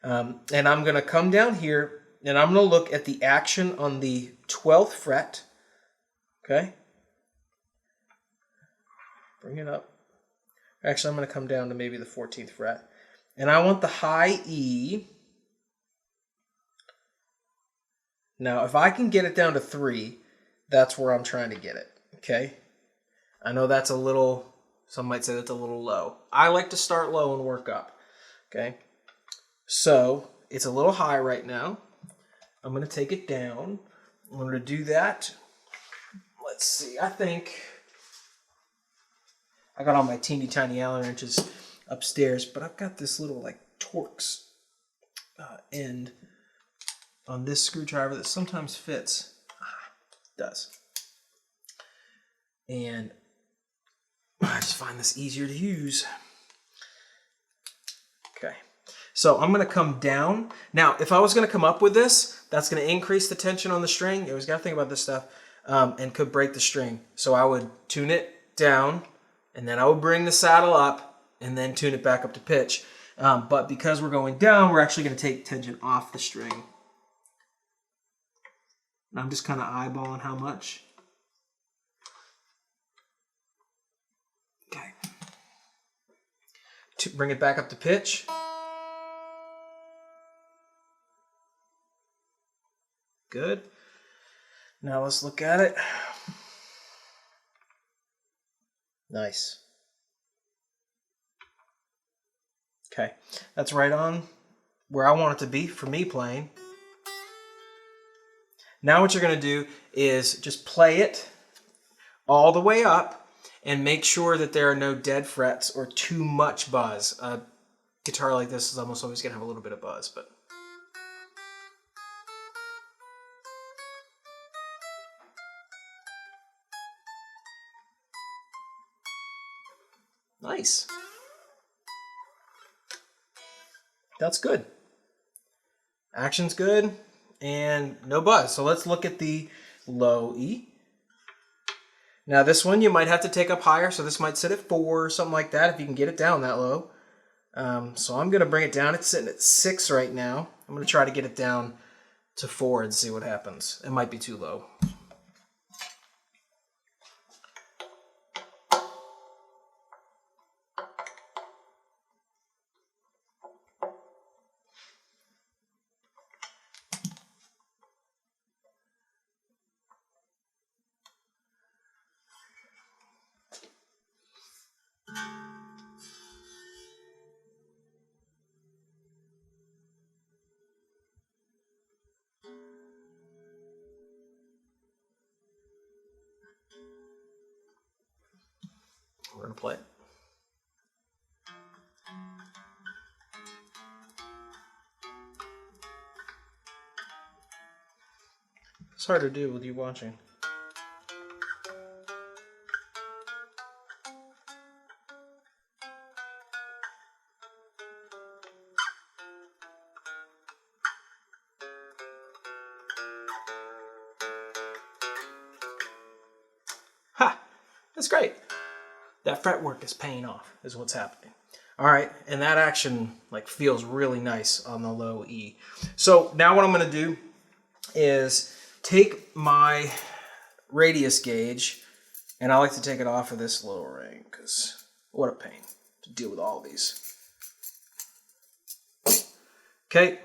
and I'm going to come down here, and I'm going to look at the action on the 12th fret. Okay. Bring it up. Actually, I'm going to come down to maybe the 14th fret. And I want the high E. Now, if I can get it down to 3, that's where I'm trying to get it. Okay. I know that's a little, some might say that's a little low. I like to start low and work up. Okay. So it's a little high right now. I'm going to take it down. In order to do that, let's see, I think I got all my teeny tiny Allen wrenches upstairs, but I've got this little like Torx end on this screwdriver that sometimes fits. It does. And I just find this easier to use. Okay. So I'm going to come down. Now, if I was going to come up with this, that's going to increase the tension on the string. You always got to think about this stuff, and could break the string. So I would tune it down, and then I would bring the saddle up, and then tune it back up to pitch. But because we're going down, we're actually going to take tension off the string. And I'm just kind of eyeballing how much. Okay. To bring it back up to pitch. Good. Now let's look at it. Nice. Okay, that's right on where I want it to be for me playing. Now what you're going to do is just play it all the way up and make sure that there are no dead frets or too much buzz. A guitar like this is almost always going to have a little bit of buzz, but nice. That's good. Action's good and no buzz. So let's look at the low E. Now this one you might have to take up higher, so this might sit at 4 or something like that if you can get it down that low. So I'm going to bring it down. It's sitting at 6 right now. I'm going to try to get it down to 4 and see what happens. It might be too low. We're going to play it. It's hard to do with you watching. Ha! That's great. That fretwork is paying off, is what's happening. All right, and that action like feels really nice on the low E. So now what I'm going to do is take my radius gauge, and I like to take it off of this little ring because what a pain to deal with all these. Okay,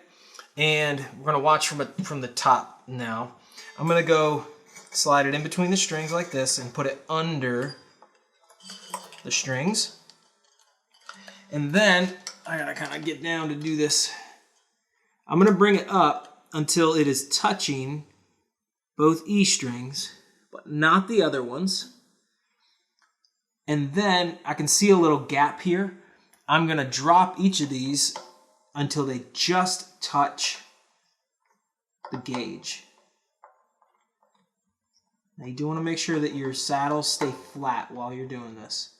And we're gonna watch from the top now. I'm gonna go slide it in between the strings like this and put it under the strings. And then I gotta kind of get down to do this. I'm gonna bring it up until it is touching both E strings, but not the other ones. And then I can see a little gap here. I'm gonna drop each of these until they just touch the gauge. Now you do want to make sure that your saddles stay flat while you're doing this.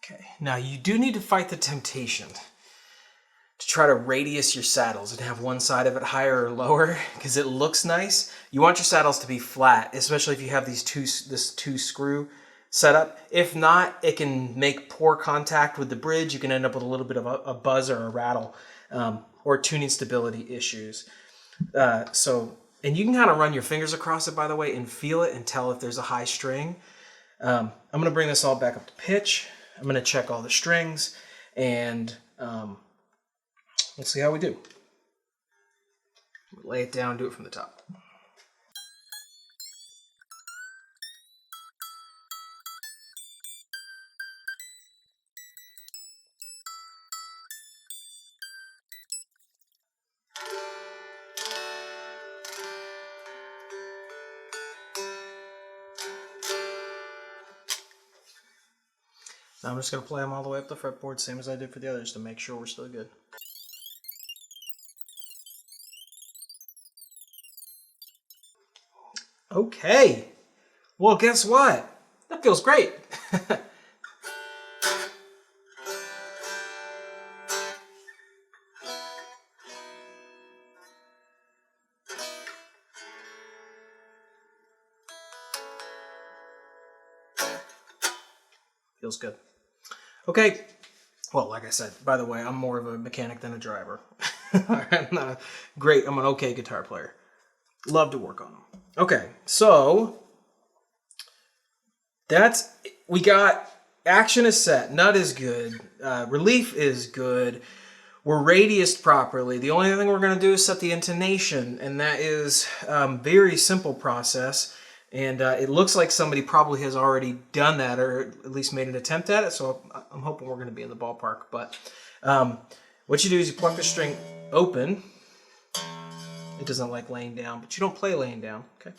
Okay, now you do need to fight the temptation to try to radius your saddles and have one side of it higher or lower because it looks nice. You want your saddles to be flat, especially if you have this two screw setup. If not, it can make poor contact with the bridge. You can end up with a little bit of a buzz or a rattle or tuning stability issues. And you can kind of run your fingers across it, by the way, and feel it and tell if there's a high string. I'm going to bring this all back up to pitch. I'm going to check all the strings, and let's see how we do. Lay it down, do it from the top. Now I'm just going to play them all the way up the fretboard, same as I did for the others, to make sure we're still good. Okay. Well, guess what? That feels great. Feels good. Okay. Well, like I said, by the way, I'm more of a mechanic than a driver. I'm not great. I'm an okay guitar player. Love to work on them. Okay, so we got action is set, nut is good, relief is good, we're radiused properly. The only thing we're going to do is set the intonation, and that is a very simple process. And it looks like somebody probably has already done that, or at least made an attempt at it, so I'm hoping we're going to be in the ballpark. But what you do is you pluck the string open. It doesn't like laying down, but you don't play laying down, okay?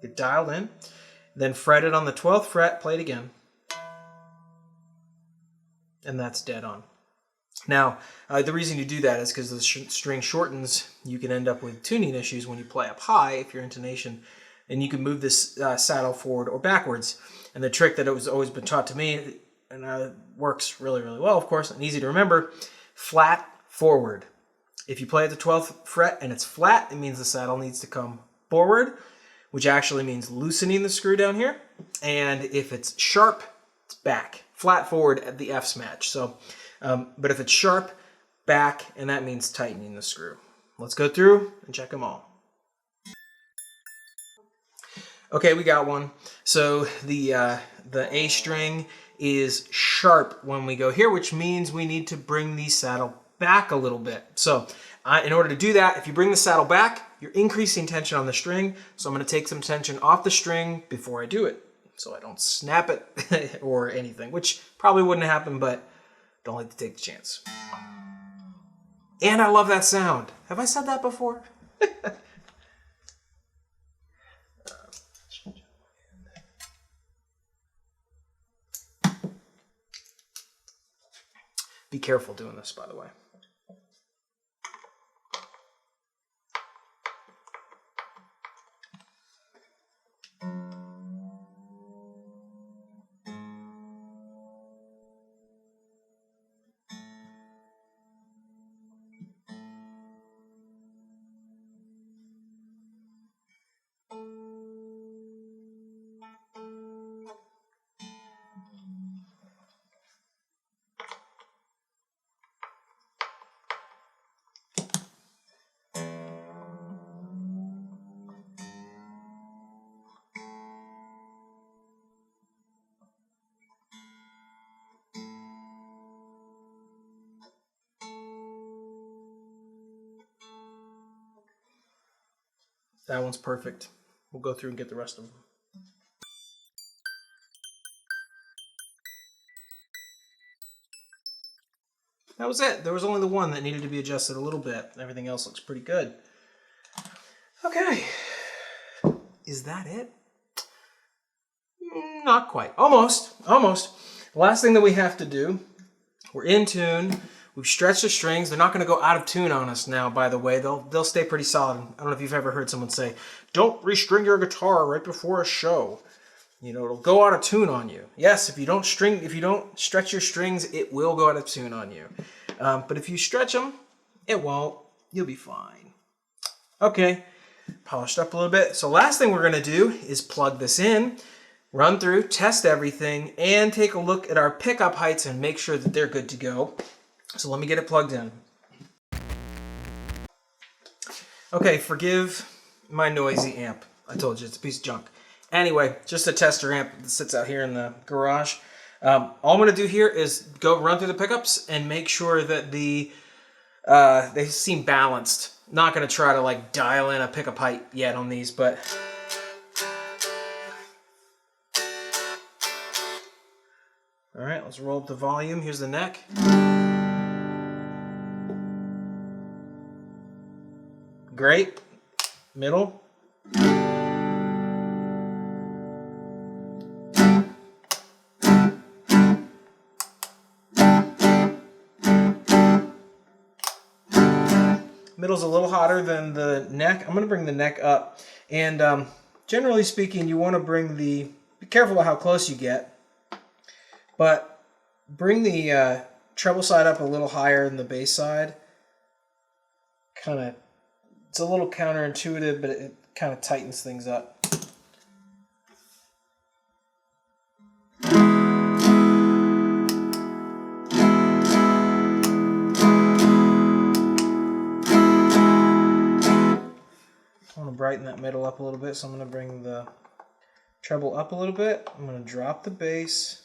Get dialed in, then fret it on the 12th fret, play it again. And that's dead on. Now, the reason you do that is because the string shortens. You can end up with tuning issues when you play up high if your intonation, and you can move this saddle forward or backwards. And the trick that has always been taught to me, and works really, really well, of course, and easy to remember, flat forward. If you play at the 12th fret and it's flat, it means the saddle needs to come forward, which actually means loosening the screw down here. And if it's sharp, it's back. Flat forward at the F's match. So, but if it's sharp, back, and that means tightening the screw. Let's go through and check them all. Okay, we got one. So the A string is sharp when we go here, which means we need to bring the saddle back a little bit. So in order to do that, if you bring the saddle back, you're increasing tension on the string. So I'm going to take some tension off the string before I do it, so I don't snap it or anything, which probably wouldn't happen, but don't like to take the chance. And I love that sound. Have I said that before? Be careful doing this, by the way. That one's perfect. We'll go through and get the rest of them. That was it. There was only the one that needed to be adjusted a little bit. Everything else looks pretty good. Okay. Is that it? Not quite. Almost. Almost. The last thing that we have to do, we're in tune. We've stretched the strings. They're not going to go out of tune on us now, by the way. They'll stay pretty solid. I don't know if you've ever heard someone say, don't restring your guitar right before a show. You know, it'll go out of tune on you. Yes, if you don't stretch your strings, it will go out of tune on you. But if you stretch them, it won't. You'll be fine. Okay, polished up a little bit. So last thing we're going to do is plug this in, run through, test everything, and take a look at our pickup heights and make sure that they're good to go. So let me get it plugged in. Okay, forgive my noisy amp. I told you, it's a piece of junk. Anyway, just a tester amp that sits out here in the garage. All I'm going to do here is go run through the pickups and make sure that they seem balanced. Not going to try to like dial in a pickup height yet on these, but... All right, let's roll up the volume. Here's the neck. Great. Middle. Middle's a little hotter than the neck. I'm going to bring the neck up. And generally speaking, you want to be careful of how close you get, but bring the treble side up a little higher than the bass side. It's a little counterintuitive, but it kind of tightens things up. I want to brighten that middle up a little bit, so I'm going to bring the treble up a little bit. I'm going to drop the bass.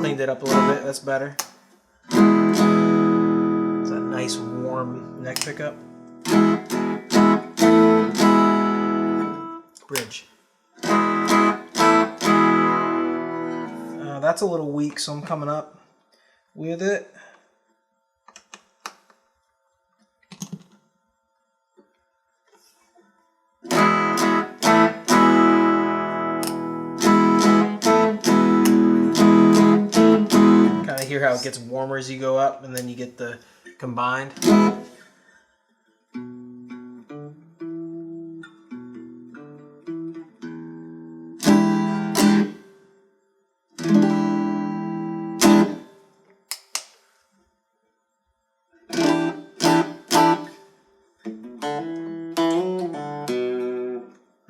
Cleaned it up a little bit, that's better. It's a nice warm neck pickup. Bridge. That's a little weak, so I'm coming up with it. Hear how it gets warmer as you go up, and then you get the combined.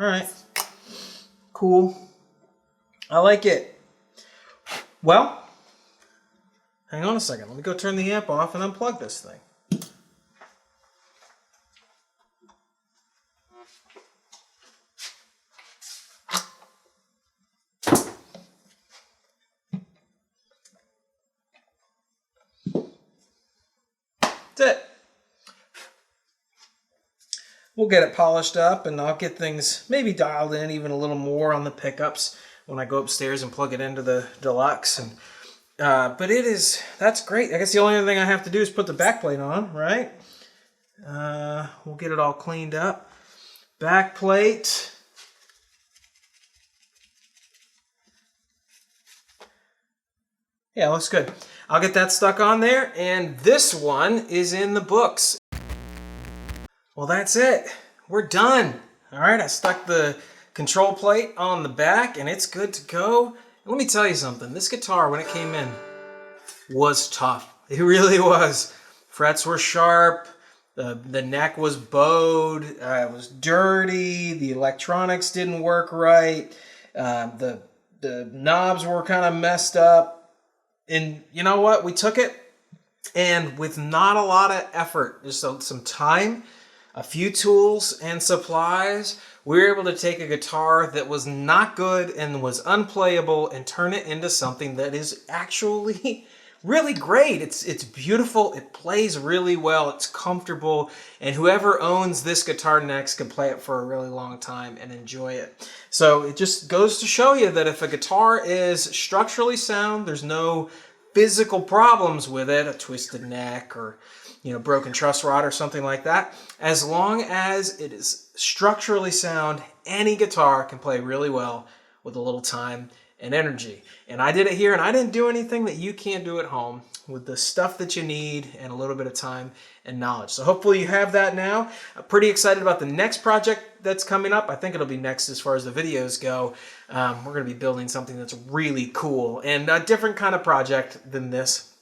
All right, cool. I like it. Well, hang on a second. Let me go turn the amp off and unplug this thing. That's it. We'll get it polished up, and I'll get things maybe dialed in even a little more on the pickups when I go upstairs and plug it into the Deluxe. And but that's great. I guess the only other thing I have to do is put the backplate on, right? We'll get it all cleaned up. Backplate. Yeah, looks good. I'll get that stuck on there, and this one is in the books. Well, that's it. We're done. All right, I stuck the control plate on the back, and it's good to go. Let me tell you something. This guitar, when it came in, was tough. It really was. Frets were sharp. The neck was bowed. It was dirty. The electronics didn't work right. The knobs were kind of messed up. And you know what? We took it, and with not a lot of effort, just some time, a few tools and supplies, we were able to take a guitar that was not good and was unplayable and turn it into something that is actually really great. It's beautiful. It plays really well. It's comfortable. And whoever owns this guitar next can play it for a really long time and enjoy it. So it just goes to show you that if a guitar is structurally sound, there's no physical problems with it, a twisted neck or broken truss rod or something like that. As long as it is structurally sound, any guitar can play really well with a little time and energy. And I did it here, and I didn't do anything that you can't do at home with the stuff that you need and a little bit of time and knowledge. So hopefully you have that now. I'm pretty excited about the next project that's coming up. I think it'll be next as far as the videos go. We're going to be building something that's really cool and a different kind of project than this,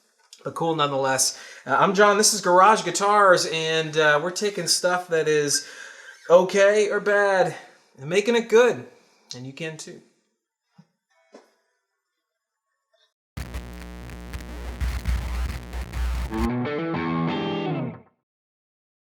but cool nonetheless. I'm John, this is Garage Guitars, and we're taking stuff that is okay or bad and making it good, and you can too.